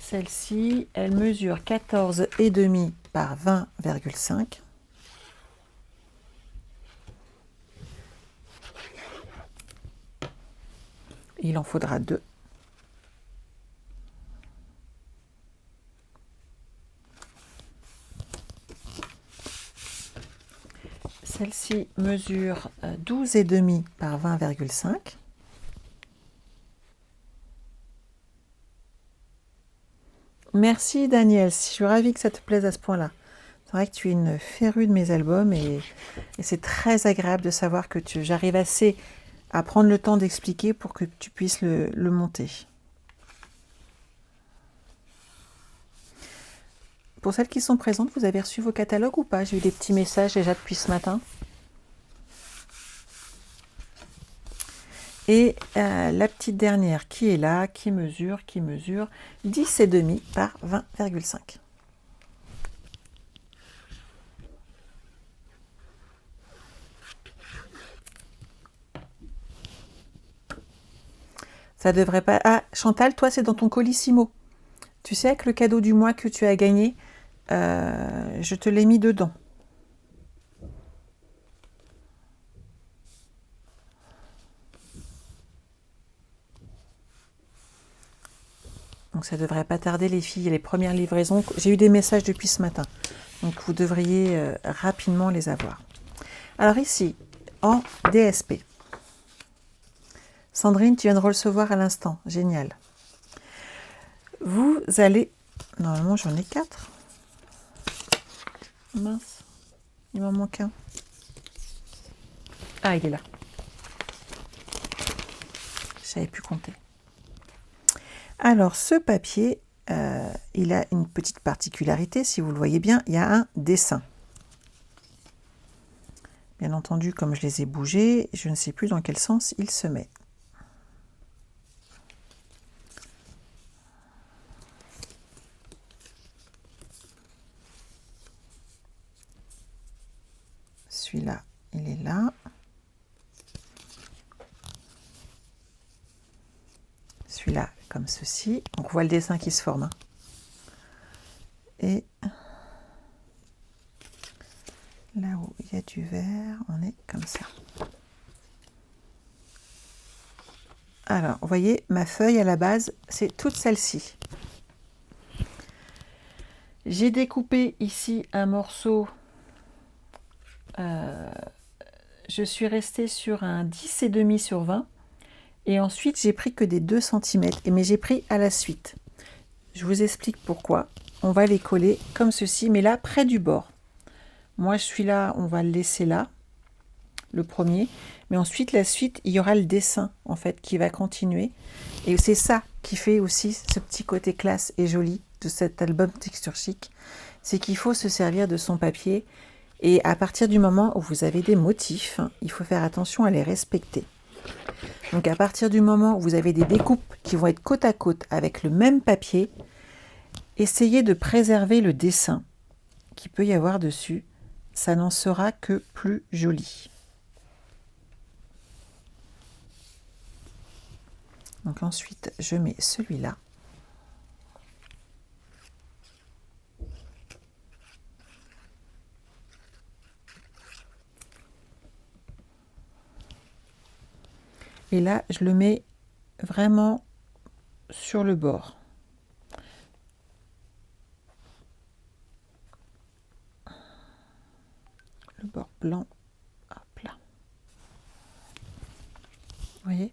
Celle-ci, elle mesure 14,5 par 20,5. Il en faudra deux. Celle-ci mesure 12,5 par 20,5. Merci Daniel, je suis ravie que ça te plaise à ce point-là. C'est vrai que tu es une férue de mes albums et c'est très agréable de savoir que j'arrive assez à prendre le temps d'expliquer pour que tu puisses le monter. Pour celles qui sont présentes, vous avez reçu vos catalogues ou pas? J'ai eu des petits messages déjà depuis ce matin. Et la petite dernière qui est là, qui mesure 10,5 par 20,5. Ça devrait pas... Ah, Chantal, toi, c'est dans ton colissimo. Tu sais, avec le cadeau du mois que tu as gagné, je te l'ai mis dedans. Donc ça ne devrait pas tarder les filles, les premières livraisons. J'ai eu des messages depuis ce matin. Donc vous devriez rapidement les avoir. Alors ici, en DSP. Sandrine, tu viens de recevoir à l'instant. Génial. Vous allez... Normalement, j'en ai 4. Mince. Il m'en manque un. Ah, il est là. Je savais plus compter. Alors, ce papier, il a une petite particularité. Si vous le voyez bien, il y a un dessin. Bien entendu, comme je les ai bougés, je ne sais plus dans quel sens il se met. Celui-là, il est là. Celui-là, comme ceci. Donc, on voit le dessin qui se forme. Hein. Et là où il y a du vert, on est comme ça. Alors, vous voyez, ma feuille à la base, c'est toute celle-ci. J'ai découpé ici un morceau. Je suis restée sur un 10,5 sur 20. Et ensuite, j'ai pris que des 2 cm. Mais j'ai pris à la suite. Je vous explique pourquoi. On va les coller comme ceci, mais là, près du bord. Moi, je suis là, on va le laisser là, le premier. Mais ensuite, la suite, il y aura le dessin, en fait, qui va continuer. Et c'est ça qui fait aussi ce petit côté classe et joli de cet album Texture Chic. C'est qu'il faut se servir de son papier Et à partir du moment où vous avez des motifs, il faut faire attention à les respecter. Donc à partir du moment où vous avez des découpes qui vont être côte à côte avec le même papier, essayez de préserver le dessin qu'il peut y avoir dessus. Ça n'en sera que plus joli. Donc ensuite, je mets celui-là. Et là, je le mets vraiment sur le bord. Le bord blanc. Hop là. Vous voyez?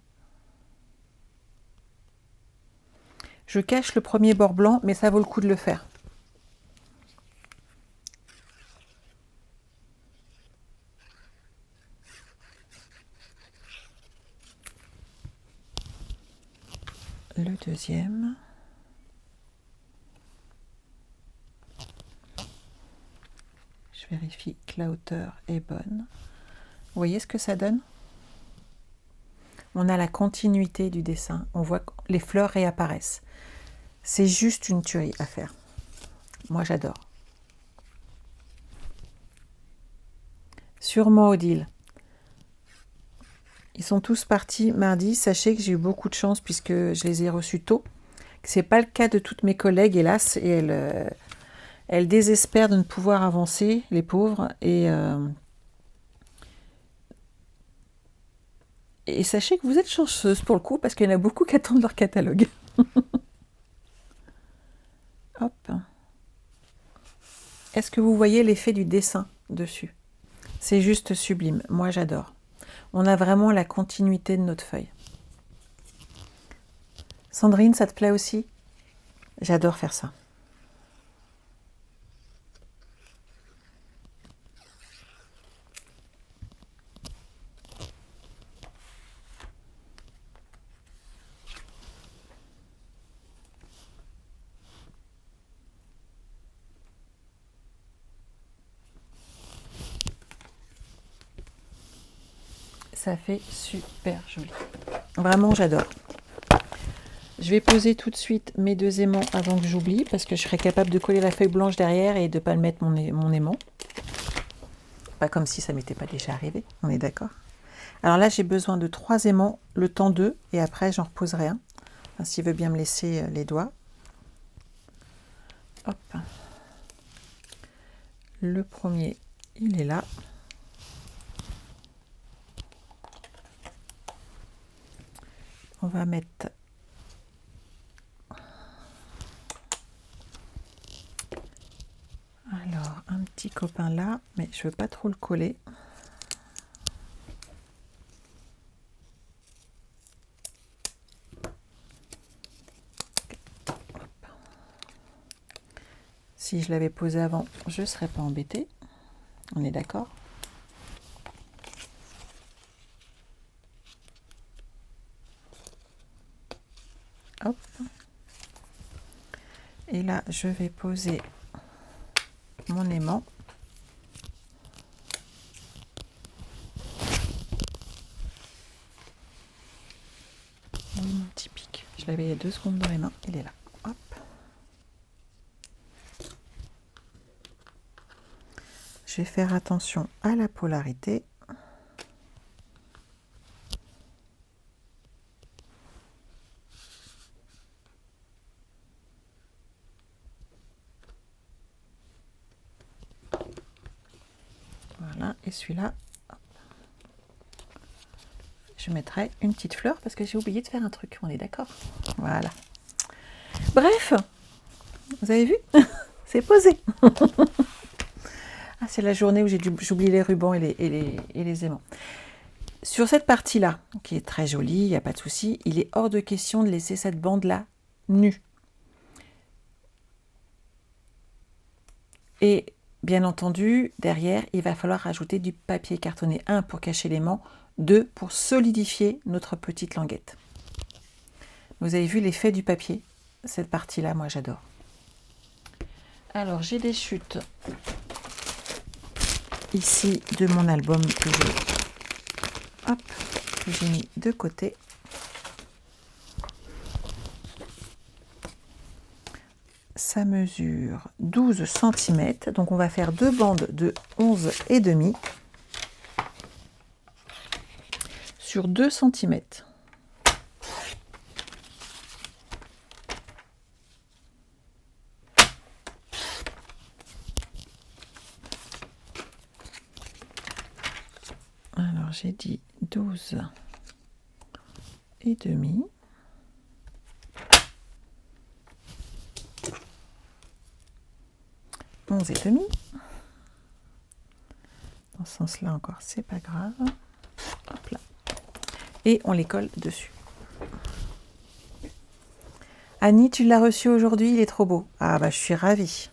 Je cache le premier bord blanc, mais ça vaut le coup de le faire. Le deuxième. Je vérifie que la hauteur est bonne. Vous voyez ce que ça donne? On a la continuité du dessin. On voit que les fleurs réapparaissent. C'est juste une tuerie à faire. Moi, j'adore. Sûrement Odile. Ils sont tous partis mardi. Sachez que j'ai eu beaucoup de chance puisque je les ai reçus tôt. Ce n'est pas le cas de toutes mes collègues, hélas. Et elles désespèrent de ne pouvoir avancer, les pauvres. Et sachez que vous êtes chanceuse pour le coup parce qu'il y en a beaucoup qui attendent leur catalogue. Hop. Est-ce que vous voyez l'effet du dessin dessus? C'est juste sublime. Moi, j'adore. On a vraiment la continuité de notre feuille. Sandrine, ça te plaît aussi? J'adore faire ça. Ça fait super joli. Vraiment, j'adore. Je vais poser tout de suite mes deux aimants avant que j'oublie, parce que je serai capable de coller la feuille blanche derrière et de ne pas le mettre mon aimant. Pas comme si ça m'était pas déjà arrivé, on est d'accord? Alors là, j'ai besoin de 3 aimants, le temps d'eux, et après j'en reposerai un. Enfin, s'il veut bien me laisser les doigts. Hop. Le premier, il est là. On va mettre alors un petit copain là, mais je veux pas trop le coller. Si je l'avais posé avant, je ne serais pas embêtée. On est d'accord? Hop. Et là, je vais poser mon aimant. Oui, mon petit pic. Je l'avais il y a 2 secondes dans les mains. Il est là. Hop. Je vais faire attention à la polarité. Voilà, et celui-là, je mettrai une petite fleur parce que j'ai oublié de faire un truc, on est d'accord? Voilà. Bref, vous avez vu? C'est posé. Ah, c'est la journée où j'oublie les rubans et les aimants. Sur cette partie-là, qui est très jolie, il n'y a pas de souci, il est hors de question de laisser cette bande-là nue. Et bien entendu, derrière, il va falloir rajouter du papier cartonné. 1 pour cacher l'aimant, 2 pour solidifier notre petite languette. Vous avez vu l'effet du papier? Cette partie-là, moi j'adore. Alors, j'ai des chutes ici de mon album que j'ai mis de côté. Ça mesure 12 cm, donc on va faire deux bandes de 11,5 sur 2 cm. Alors j'ai dit 12,5. 11,5. Dans ce sens-là encore, c'est pas grave. Hop là. Et on les colle dessus. Annie, tu l'as reçu aujourd'hui, il est trop beau. Ah bah je suis ravie.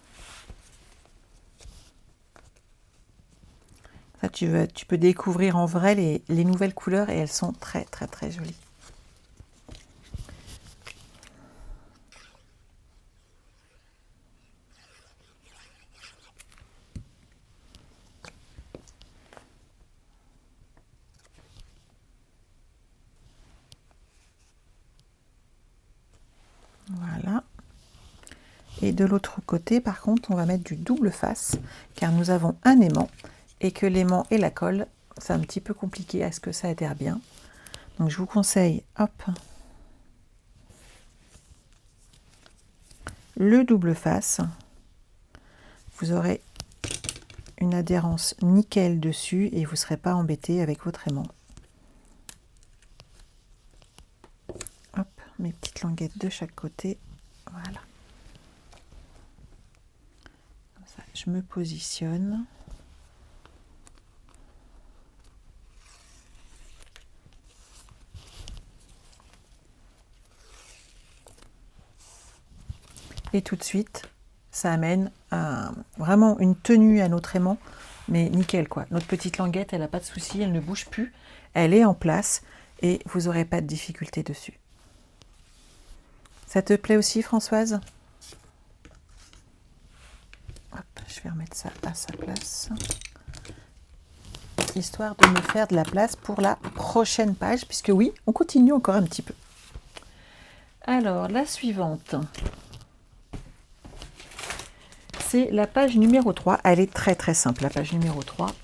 Ça, tu peux découvrir en vrai les nouvelles couleurs et elles sont très très très jolies. Voilà. Et de l'autre côté, par contre, on va mettre du double face, car nous avons un aimant, et que l'aimant et la colle, c'est un petit peu compliqué à ce que ça adhère bien. Donc je vous conseille, hop, le double face. Vous aurez une adhérence nickel dessus et vous ne serez pas embêté avec votre aimant. Hop, mes petites languettes de chaque côté. Voilà. Comme ça, je me positionne. Et tout de suite, ça amène vraiment une tenue à notre aimant, mais nickel quoi. Notre petite languette, elle n'a pas de souci, elle ne bouge plus, elle est en place et vous n'aurez pas de difficulté dessus. Ça te plaît aussi, Françoise? Hop, je vais remettre ça à sa place, histoire de me faire de la place pour la prochaine page, puisque oui, on continue encore un petit peu. Alors, la suivante, c'est la page numéro 3. Elle est très très simple, la page numéro 3.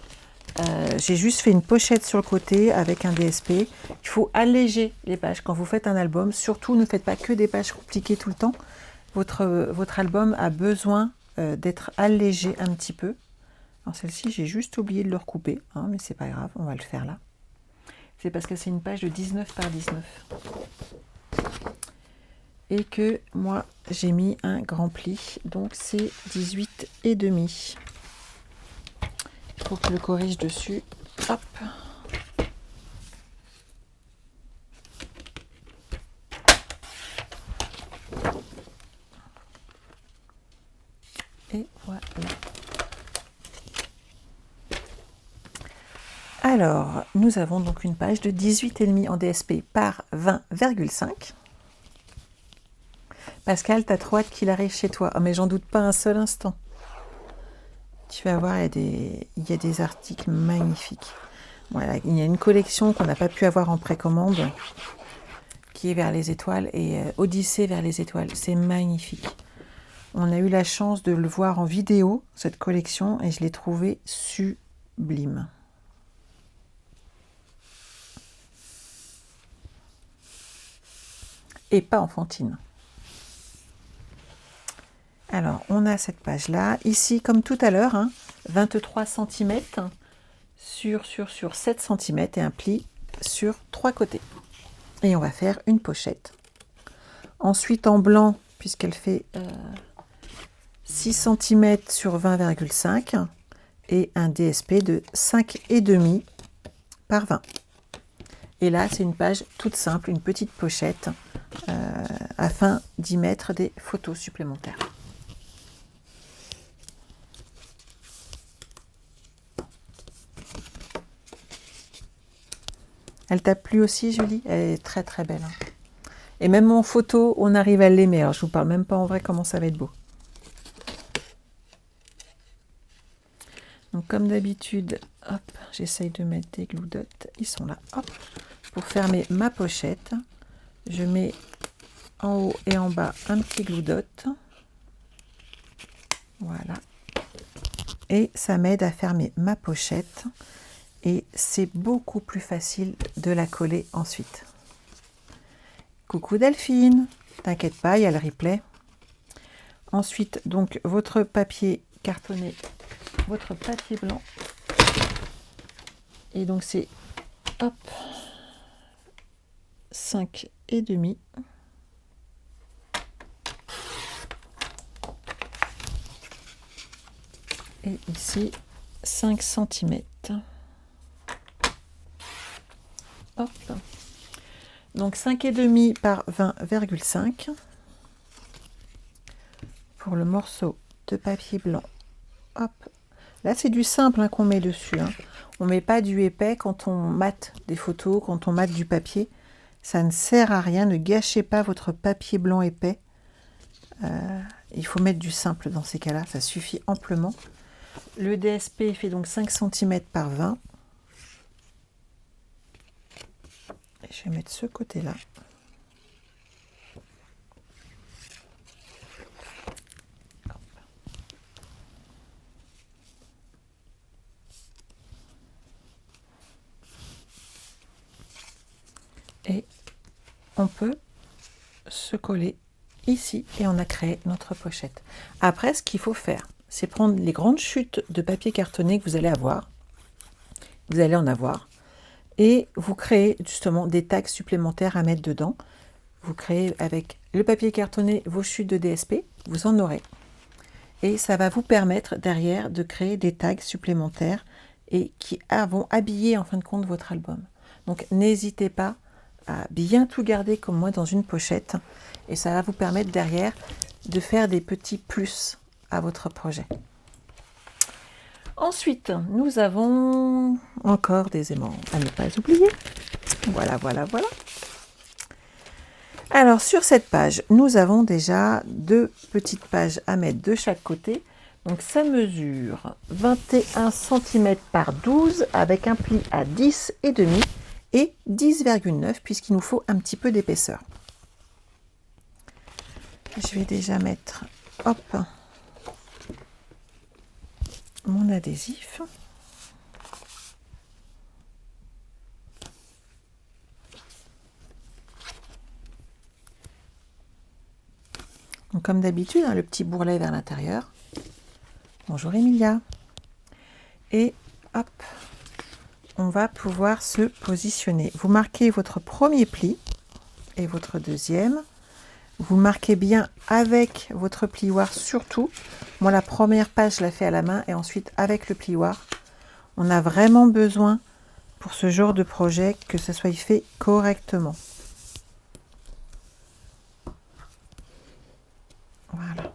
J'ai juste fait une pochette sur le côté avec un DSP. Il faut alléger les pages quand vous faites un album. Surtout, ne faites pas que des pages compliquées tout le temps. Votre album a besoin d'être allégé un petit peu. Alors celle-ci, j'ai juste oublié de le recouper, hein, mais c'est pas grave, on va le faire là. C'est parce que c'est une page de 19 par 19. Et que moi, j'ai mis un grand pli, donc c'est 18,5. Il faut que je le corrige dessus. Hop. Et voilà. Alors, nous avons donc une page de 18,5 en DSP par 20,5. Pascal, t'as trop hâte qu'il arrive chez toi. Oh, mais j'en doute pas un seul instant. Tu vas voir, il y a des articles magnifiques. Voilà, il y a une collection qu'on n'a pas pu avoir en précommande, qui est vers les étoiles, et Odyssée vers les étoiles. C'est magnifique. On a eu la chance de le voir en vidéo, cette collection, et je l'ai trouvé sublime. Et pas enfantine. Alors, on a cette page-là. Ici, comme tout à l'heure, hein, 23 cm sur 7 cm et un pli sur 3 côtés. Et on va faire une pochette. Ensuite, en blanc, puisqu'elle fait 6 cm sur 20,5 et un DSP de 5,5 par 20. Et là, c'est une page toute simple, une petite pochette, afin d'y mettre des photos supplémentaires. Elle t'a plu aussi, Julie? Elle est très très belle. Hein. Et même en photo, on arrive à l'aimer. Alors, je vous parle même pas en vrai comment ça va être beau. Donc comme d'habitude, hop, j'essaye de mettre des glue dots, ils sont là, hop. Pour fermer ma pochette, je mets en haut et en bas un petit glue dot. Voilà. Et ça m'aide à fermer ma pochette. Et c'est beaucoup plus facile de la coller ensuite. Coucou Delphine, t'inquiète pas, il y a le replay. Ensuite, donc, votre papier cartonné, votre papier blanc. Et donc, c'est, hop, 5,5. Et ici, 5 cm. Hop. Donc, 5,5 par 20,5. Pour le morceau de papier blanc. Hop. Là, c'est du simple hein, qu'on met dessus. Hein. On ne met pas du épais quand on mate des photos, quand on mate du papier. Ça ne sert à rien. Ne gâchez pas votre papier blanc épais. Il faut mettre du simple dans ces cas-là. Ça suffit amplement. Le DSP fait donc 5 cm par 20. Et je vais mettre ce côté-là. Et on peut se coller ici et on a créé notre pochette. Après, ce qu'il faut faire, c'est prendre les grandes chutes de papier cartonné que vous allez avoir. Vous allez en avoir. Et vous créez justement des tags supplémentaires à mettre dedans. Vous créez avec le papier cartonné vos chutes de DSP. Vous en aurez. Et ça va vous permettre derrière de créer des tags supplémentaires et qui vont habiller en fin de compte votre album. Donc n'hésitez pas à bien tout garder comme moi dans une pochette et ça va vous permettre derrière de faire des petits plus à votre projet. Ensuite, nous avons encore des aimants à ne pas oublier. Voilà, voilà, voilà. Alors sur cette page, nous avons déjà 2 petites pages à mettre de chaque côté. Donc ça mesure 21 cm par 12 avec un pli à 10,5 et 10,9 puisqu'il nous faut un petit peu d'épaisseur. Je vais déjà mettre, hop, mon adhésif. Donc, comme d'habitude, hein, le petit bourrelet vers l'intérieur. Bonjour Emilia. Et hop, on va pouvoir se positionner. Vous marquez votre premier pli et votre deuxième. Vous marquez bien avec votre plioir surtout. Moi, la première page, je la fais à la main et ensuite avec le plioir. On a vraiment besoin pour ce genre de projet que ça soit fait correctement. Voilà.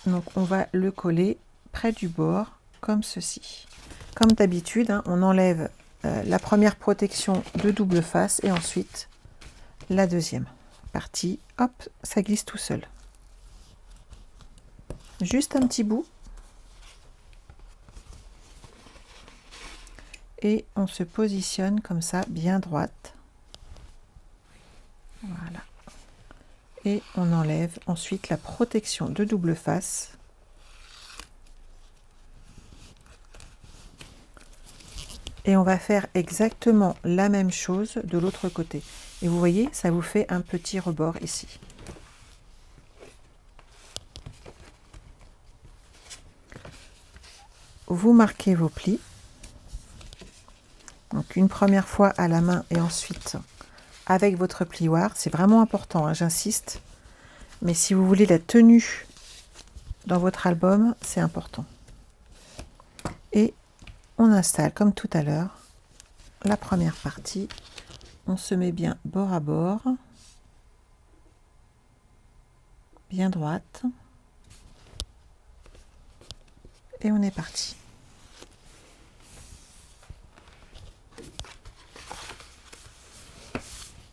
Donc, on va le coller près du bord, comme ceci. Comme d'habitude, hein, on enlève la première protection de double face et ensuite la deuxième partie. Hop, ça glisse tout seul. Juste un petit bout. Et on se positionne comme ça, bien droite. Voilà. Et on enlève ensuite la protection de double face. Et on va faire exactement la même chose de l'autre côté. Et vous voyez, ça vous fait un petit rebord ici. Vous marquez vos plis. Donc une première fois à la main et ensuite avec votre plioir. C'est vraiment important, hein, j'insiste. Mais si vous voulez la tenue dans votre album, c'est important. Et on installe comme tout à l'heure la première partie. On se met bien bord à bord, bien droite. Et on est parti.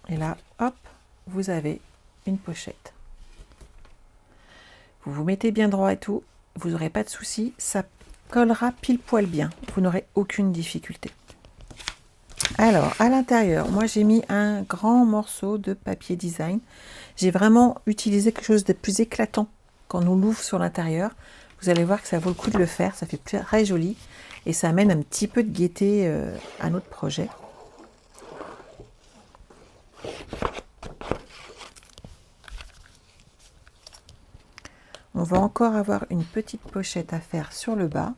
Et là, hop, vous avez une pochette. Vous vous mettez bien droit et tout, vous n'aurez pas de soucis, ça collera pile poil bien, vous n'aurez aucune difficulté. Alors, à l'intérieur, moi j'ai mis un grand morceau de papier design. J'ai vraiment utilisé quelque chose de plus éclatant quand on l'ouvre sur l'intérieur. Vous allez voir que ça vaut le coup de le faire, ça fait très joli et ça amène un petit peu de gaieté à notre projet. On va encore avoir une petite pochette à faire sur le bas.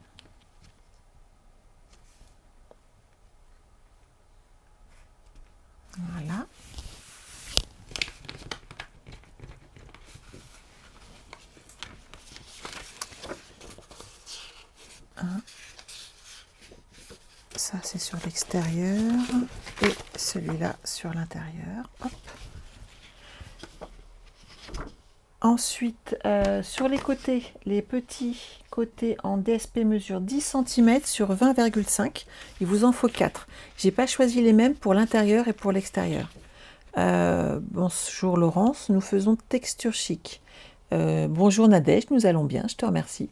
Voilà. Ça c'est sur l'extérieur et celui-là sur l'intérieur. Ensuite, sur les côtés, les petits côtés en DSP mesure 10 cm sur 20,5. Il vous en faut 4. J'ai pas choisi les mêmes pour l'intérieur et pour l'extérieur. Bonjour Laurence, nous faisons texture chic. Bonjour Nadège, nous allons bien, je te remercie.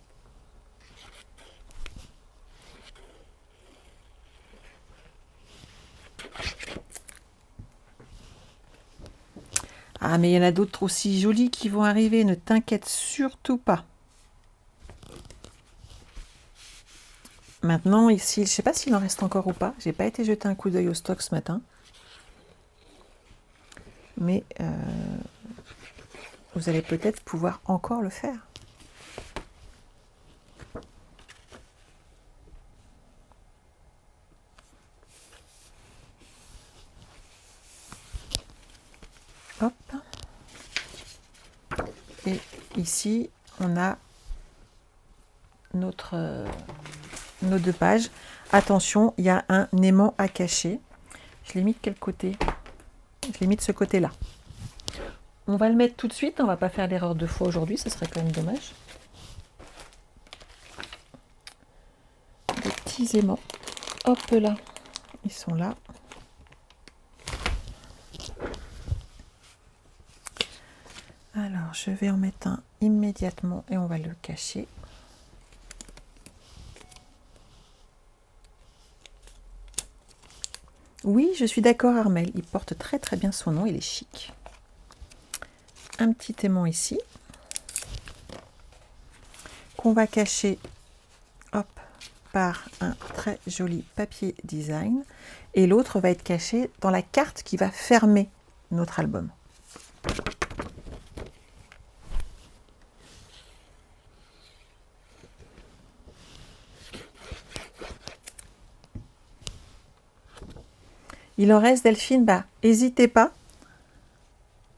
Ah, mais il y en a d'autres aussi jolis qui vont arriver, ne t'inquiète surtout pas. Maintenant, ici, je ne sais pas s'il en reste encore ou pas. J'ai pas été jeter un coup d'œil au stock ce matin. Mais vous allez peut-être pouvoir encore le faire. Hop. Et ici, on a nos 2 pages. Attention, il y a un aimant à cacher. Je l'ai mis de quel côté? Je l'ai mis de ce côté-là. On va le mettre tout de suite. On va pas faire l'erreur 2 fois aujourd'hui. Ce serait quand même dommage. Des petits aimants. Hop là. Ils sont là. Alors, je vais en mettre un immédiatement et on va le cacher. Oui, je suis d'accord Armel, il porte très bien son nom, il est chic. Un petit aimant ici, qu'on va cacher hop, par un très joli papier design. Et l'autre va être caché dans la carte qui va fermer notre album. Il en reste Delphine, n'hésitez pas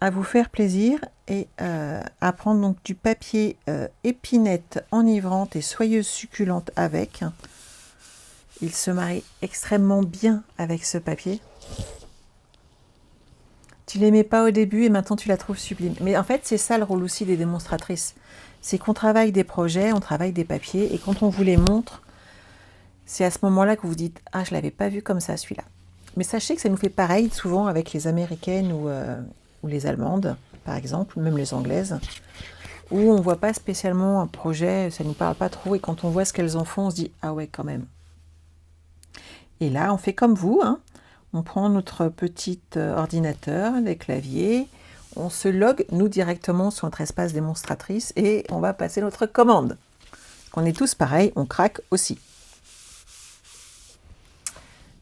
à vous faire plaisir et à prendre donc du papier épinette enivrante et soyeuse succulente avec. Il se marie extrêmement bien avec ce papier. Tu l'aimais pas au début et maintenant tu la trouves sublime. Mais en fait, c'est ça le rôle aussi des démonstratrices. C'est qu'on travaille des projets, on travaille des papiers et quand on vous les montre, c'est à ce moment-là que vous vous dites « Ah, je l'avais pas vu comme ça celui-là ». Mais sachez que ça nous fait pareil souvent avec les américaines ou les allemandes, par exemple, même les anglaises, où on ne voit pas spécialement un projet, ça ne nous parle pas trop, et quand on voit ce qu'elles en font, on se dit « Ah ouais, quand même ». Et là, on fait comme vous, hein. On prend notre petit ordinateur, les claviers, on se log, nous, directement sur notre espace démonstratrice, et on va passer notre commande. On est tous pareils, on craque aussi.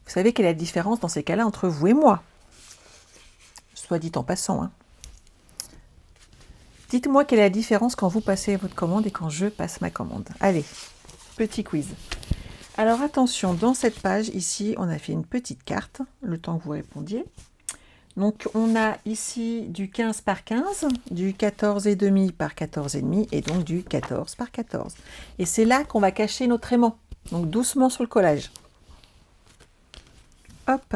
Vous savez quelle est la différence dans ces cas-là entre vous et moi? Soit dit en passant. Hein. Dites-moi quelle est la différence quand vous passez votre commande et quand je passe ma commande. Allez, petit quiz. Alors attention, dans cette page, ici, on a fait une petite carte, le temps que vous répondiez. Donc on a ici du 15 par 15, du 14,5 par 14,5 et donc du 14 par 14. Et c'est là qu'on va cacher notre aimant, donc doucement sur le collage. Hop.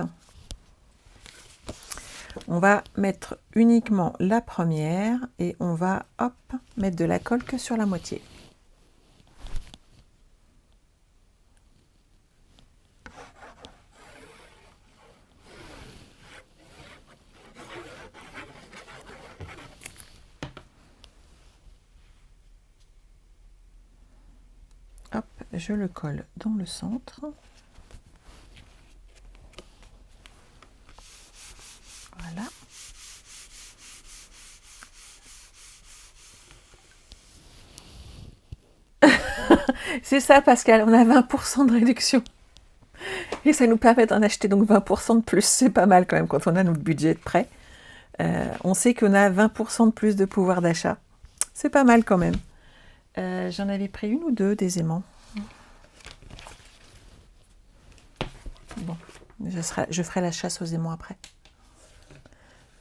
On va mettre uniquement la première et on va hop, mettre de la colle que sur la moitié. je le colle dans le centre. Voilà. C'est ça, Pascal, on a 20% de réduction. Et ça nous permet d'en acheter donc 20% de plus. C'est pas mal quand même quand on a notre budget de prêt. On sait qu'on a 20% de plus de pouvoir d'achat. C'est pas mal quand même. J'en avais pris une ou deux des aimants. Bon, je ferai la chasse aux aimants après.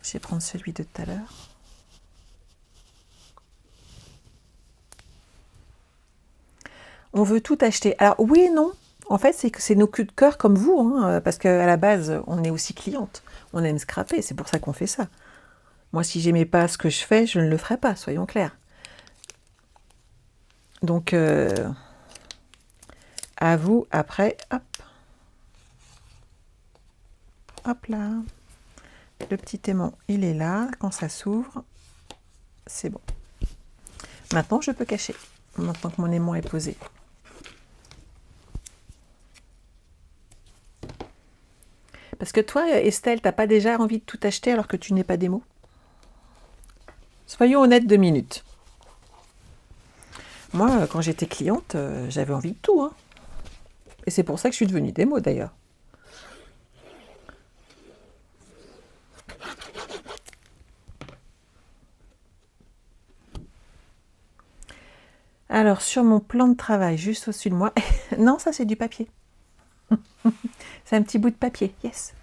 Je vais prendre celui de tout à l'heure. On veut tout acheter. Alors oui et non. En fait, c'est que c'est nos coups de cœur comme vous, hein, parce qu'à la base, on est aussi cliente. On aime scraper, c'est pour ça qu'on fait ça. Moi, si j'aimais pas ce que je fais, je ne le ferais pas, soyons clairs. Donc, à vous, après, hop. Hop là. Le petit aimant, il est là. Quand ça s'ouvre, c'est bon. Maintenant, je peux cacher. Maintenant que mon aimant est posé. Parce que toi, Estelle, t'as pas déjà envie de tout acheter alors que tu n'es pas démo? Soyons honnêtes 2 minutes. Moi, quand j'étais cliente, j'avais envie de tout. Hein. Et c'est pour ça que je suis devenue démo d'ailleurs. Alors, sur mon plan de travail, juste au-dessus de moi... non, ça c'est du papier. C'est un petit bout de papier, yes.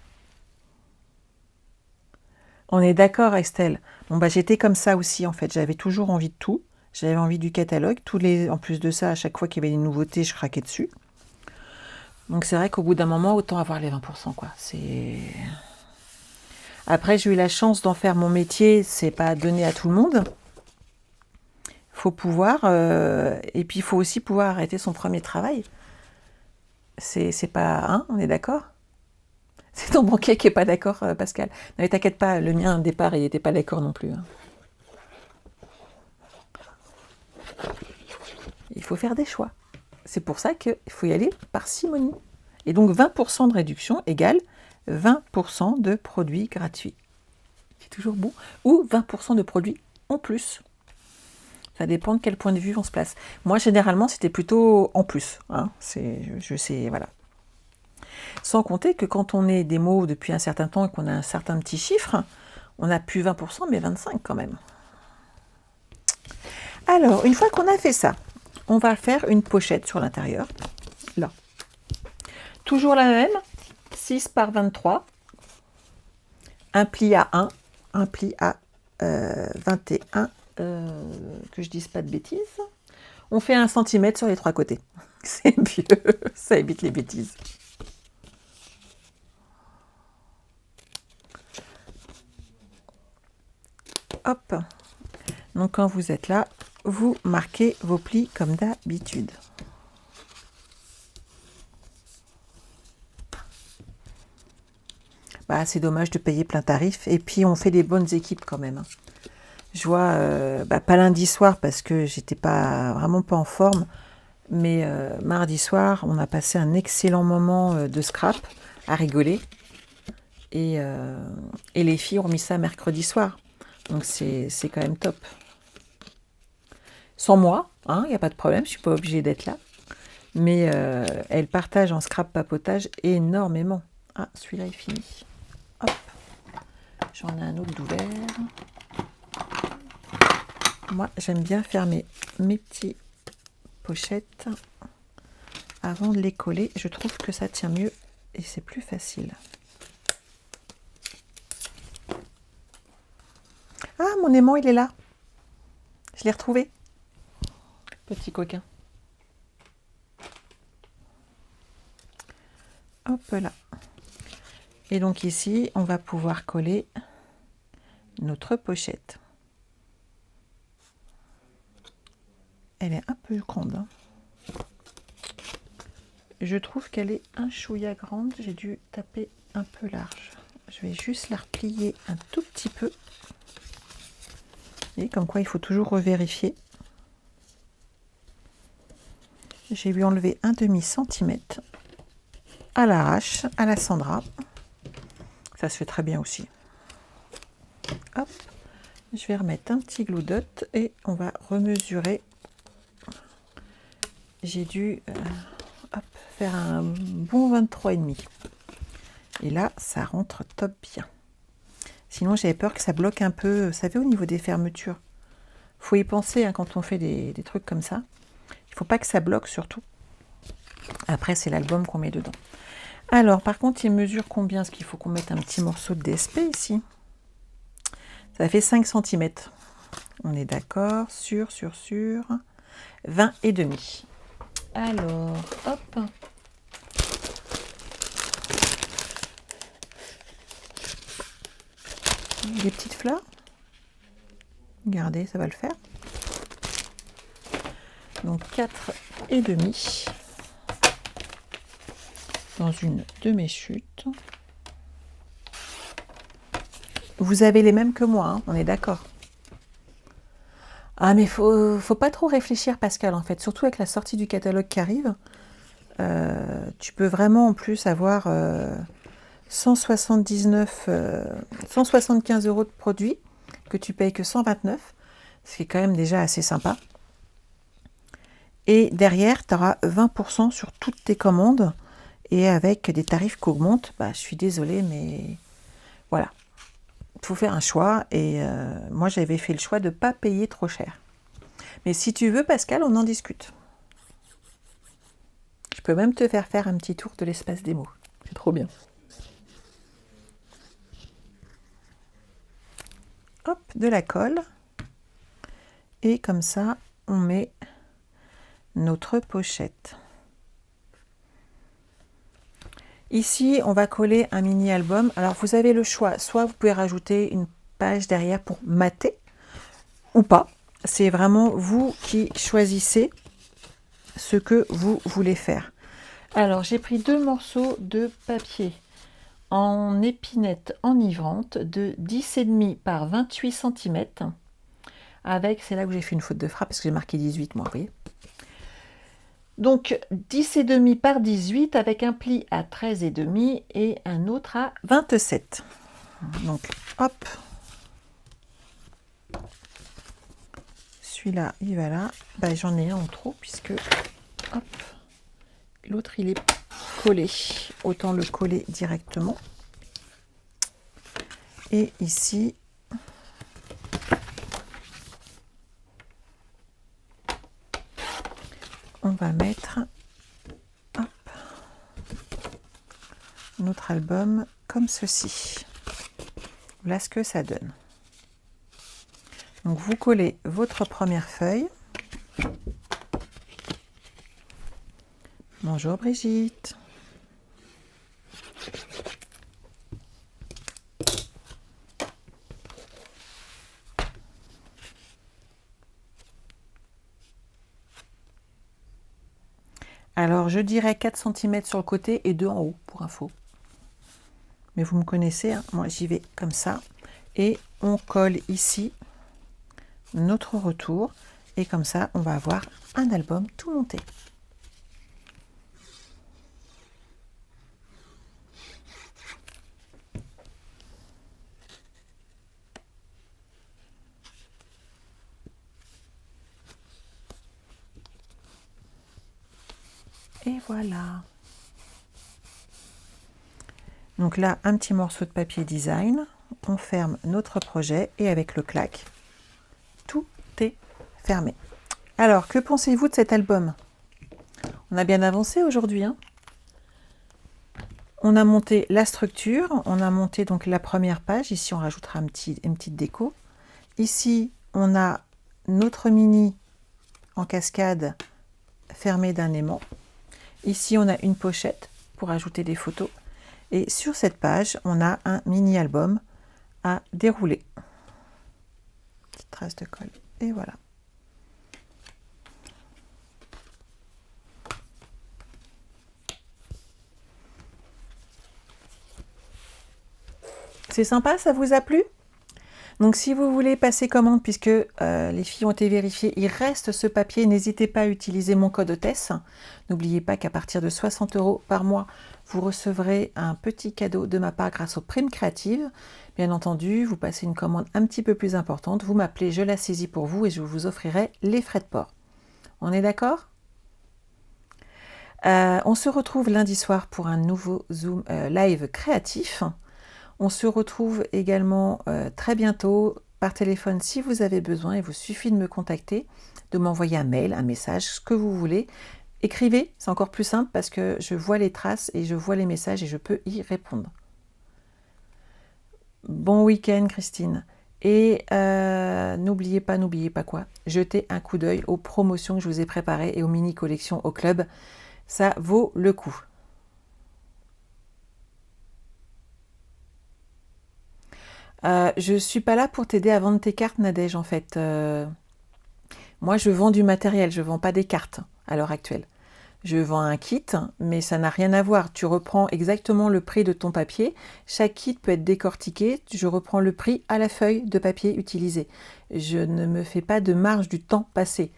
On est d'accord, Estelle. Bon, bah, j'étais comme ça aussi, en fait. J'avais toujours envie de tout. J'avais envie du catalogue. En plus de ça, à chaque fois qu'il y avait des nouveautés, je craquais dessus. Donc, c'est vrai qu'au bout d'un moment, autant avoir les 20%, quoi. Après, j'ai eu la chance d'en faire mon métier. C'est pas donné à tout le monde. Faut pouvoir... et puis, il faut aussi pouvoir arrêter son premier travail. C'est pas... Hein, on est d'accord? C'est ton banquier qui n'est pas d'accord, Pascal. Non mais t'inquiète pas, le mien, au départ, il n'était pas d'accord non plus. Hein. Il faut faire des choix. C'est pour ça qu'il faut y aller parcimonie. Et donc 20% de réduction égale 20% de produits gratuits. C'est toujours bon. Ou 20% de produits en plus. Ça dépend de quel point de vue on se place. Moi, généralement, c'était plutôt en plus. Hein. Je sais, voilà. Sans compter que quand on est démo depuis un certain temps et qu'on a un certain petit chiffre, on n'a plus 20%, mais 25% quand même. Alors, une fois qu'on a fait ça, on va faire une pochette sur l'intérieur. Là. Toujours la même, 6 par 23. Un pli à 1, un pli à 21, que je dise pas de bêtises. On fait 1 cm sur les 3 côtés. C'est mieux, ça évite les bêtises. Hop. Donc quand vous êtes là, vous marquez vos plis comme d'habitude. Bah, c'est dommage de payer plein tarif. Et puis on fait des bonnes équipes quand même. Je vois, pas lundi soir parce que j'étais vraiment pas en forme. Mais mardi soir, on a passé un excellent moment de scrap à rigoler. Et les filles ont mis ça mercredi soir. Donc c'est quand même top. Sans moi, il n'y a pas de problème, je ne suis pas obligée d'être là. Mais elles partagent en scrap papotage énormément. Ah, celui-là est fini. Hop, j'en ai un autre d'ouvert. Moi, j'aime bien faire mes petites pochettes avant de les coller. Je trouve que ça tient mieux et c'est plus facile. Ah, mon aimant, il est là. Je l'ai retrouvé. Petit coquin. Hop là. Et donc ici, on va pouvoir coller notre pochette. Elle est un peu grande. Hein. Je trouve qu'elle est un chouïa grande. J'ai dû taper un peu large. Je vais juste la replier un tout petit peu. Et comme quoi, il faut toujours revérifier. J'ai lui enlevé un demi-centimètre à l'arrache, à la Sandra. Ça se fait très bien aussi. Hop, je vais remettre un petit glue dot et on va remesurer. J'ai dû faire un bon 23,5. Et là, ça rentre top bien. Sinon, j'avais peur que ça bloque un peu, vous savez, au niveau des fermetures. Il faut y penser hein, quand on fait des trucs comme ça. Il ne faut pas que ça bloque surtout. Après, c'est l'album qu'on met dedans. Alors, par contre, il mesure combien? Parce qu'il faut qu'on mette un petit morceau de DSP ici. Ça fait 5 cm. On est d'accord, sur 20,5. Alors, hop. Des petites fleurs. Regardez, ça va le faire. Donc 4,5 dans une de mes chutes. Vous avez les mêmes que moi, hein, on est d'accord. Ah mais faut pas trop réfléchir Pascal en fait, surtout avec la sortie du catalogue qui arrive. Tu peux vraiment en plus avoir 175 € de produits que tu payes que 129, ce qui est quand même déjà assez sympa. Et derrière, tu auras 20% sur toutes tes commandes et avec des tarifs qui augmentent. Bah, je suis désolée, mais voilà. Il faut faire un choix et moi, j'avais fait le choix de ne pas payer trop cher. Mais si tu veux, Pascal, on en discute. Je peux même te faire un petit tour de l'espace démo. C'est trop bien. Hop, de la colle. Et comme ça, on met notre pochette. Ici, on va coller un mini-album. Alors, vous avez le choix. Soit vous pouvez rajouter une page derrière pour mater ou pas. C'est vraiment vous qui choisissez ce que vous voulez faire. Alors, j'ai pris 2 morceaux de papier en épinette enivrante de 10,5 par 28 cm. Avec, c'est là où j'ai fait une faute de frappe parce que j'ai marqué 18, moi, vous voyez. Donc 10,5 par 18 avec un pli à 13,5 et un autre à 27. Donc hop, celui-là il va là. Bah, j'en ai un en trop puisque hop, l'autre il est collé. Autant le coller directement. Et ici, on va mettre hop, notre album comme ceci. Voilà ce que ça donne. Donc vous collez votre première feuille. Bonjour Brigitte. Alors je dirais 4 cm sur le côté et 2 en haut pour info. Mais vous me connaissez, hein, moi j'y vais comme ça. Et on colle ici notre retour. Et comme ça, on va avoir un album tout monté. Et voilà. Donc là, un petit morceau de papier design. On ferme notre projet et avec le clac, tout est fermé. Alors, que pensez-vous de cet album? On a bien avancé aujourd'hui, hein? On a monté la structure, on a monté donc la première page. Ici, on rajoutera une petite déco. Ici, on a notre mini en cascade fermé d'un aimant. Ici, on a une pochette pour ajouter des photos. Et sur cette page, on a un mini album à dérouler. Petite trace de colle. Et voilà. C'est sympa, ça vous a plu? Donc si vous voulez passer commande, puisque les filles ont été vérifiées, il reste ce papier, n'hésitez pas à utiliser mon code hôtesse. N'oubliez pas qu'à partir de 60 € par mois, vous recevrez un petit cadeau de ma part grâce aux primes créatives. Bien entendu, vous passez une commande un petit peu plus importante, vous m'appelez, je la saisis pour vous et je vous offrirai les frais de port. On est d'accord ? On se retrouve lundi soir pour un nouveau Zoom live créatif. On se retrouve également très bientôt par téléphone si vous avez besoin. Il vous suffit de me contacter, de m'envoyer un mail, un message, ce que vous voulez. Écrivez, c'est encore plus simple parce que je vois les traces et je vois les messages et je peux y répondre. Bon week-end Christine. Et n'oubliez pas quoi, jetez un coup d'œil aux promotions que je vous ai préparées et aux mini-collections au club. Ça vaut le coup. Je suis pas là pour t'aider à vendre tes cartes, Nadège, en fait. Moi, je vends du matériel, je vends pas des cartes à l'heure actuelle. Je vends un kit, mais ça n'a rien à voir. Tu reprends exactement le prix de ton papier. Chaque kit peut être décortiqué. Je reprends le prix à la feuille de papier utilisée. Je ne me fais pas de marge du temps passé.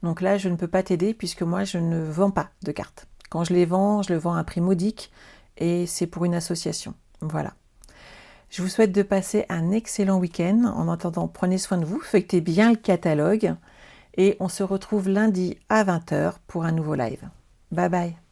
Donc là, je ne peux pas t'aider puisque moi, je ne vends pas de cartes. Quand je les vends, je le vends à un prix modique et c'est pour une association. Voilà. Je vous souhaite de passer un excellent week-end. En attendant, prenez soin de vous, feuilletez bien le catalogue et on se retrouve lundi à 20 h pour un nouveau live. Bye bye.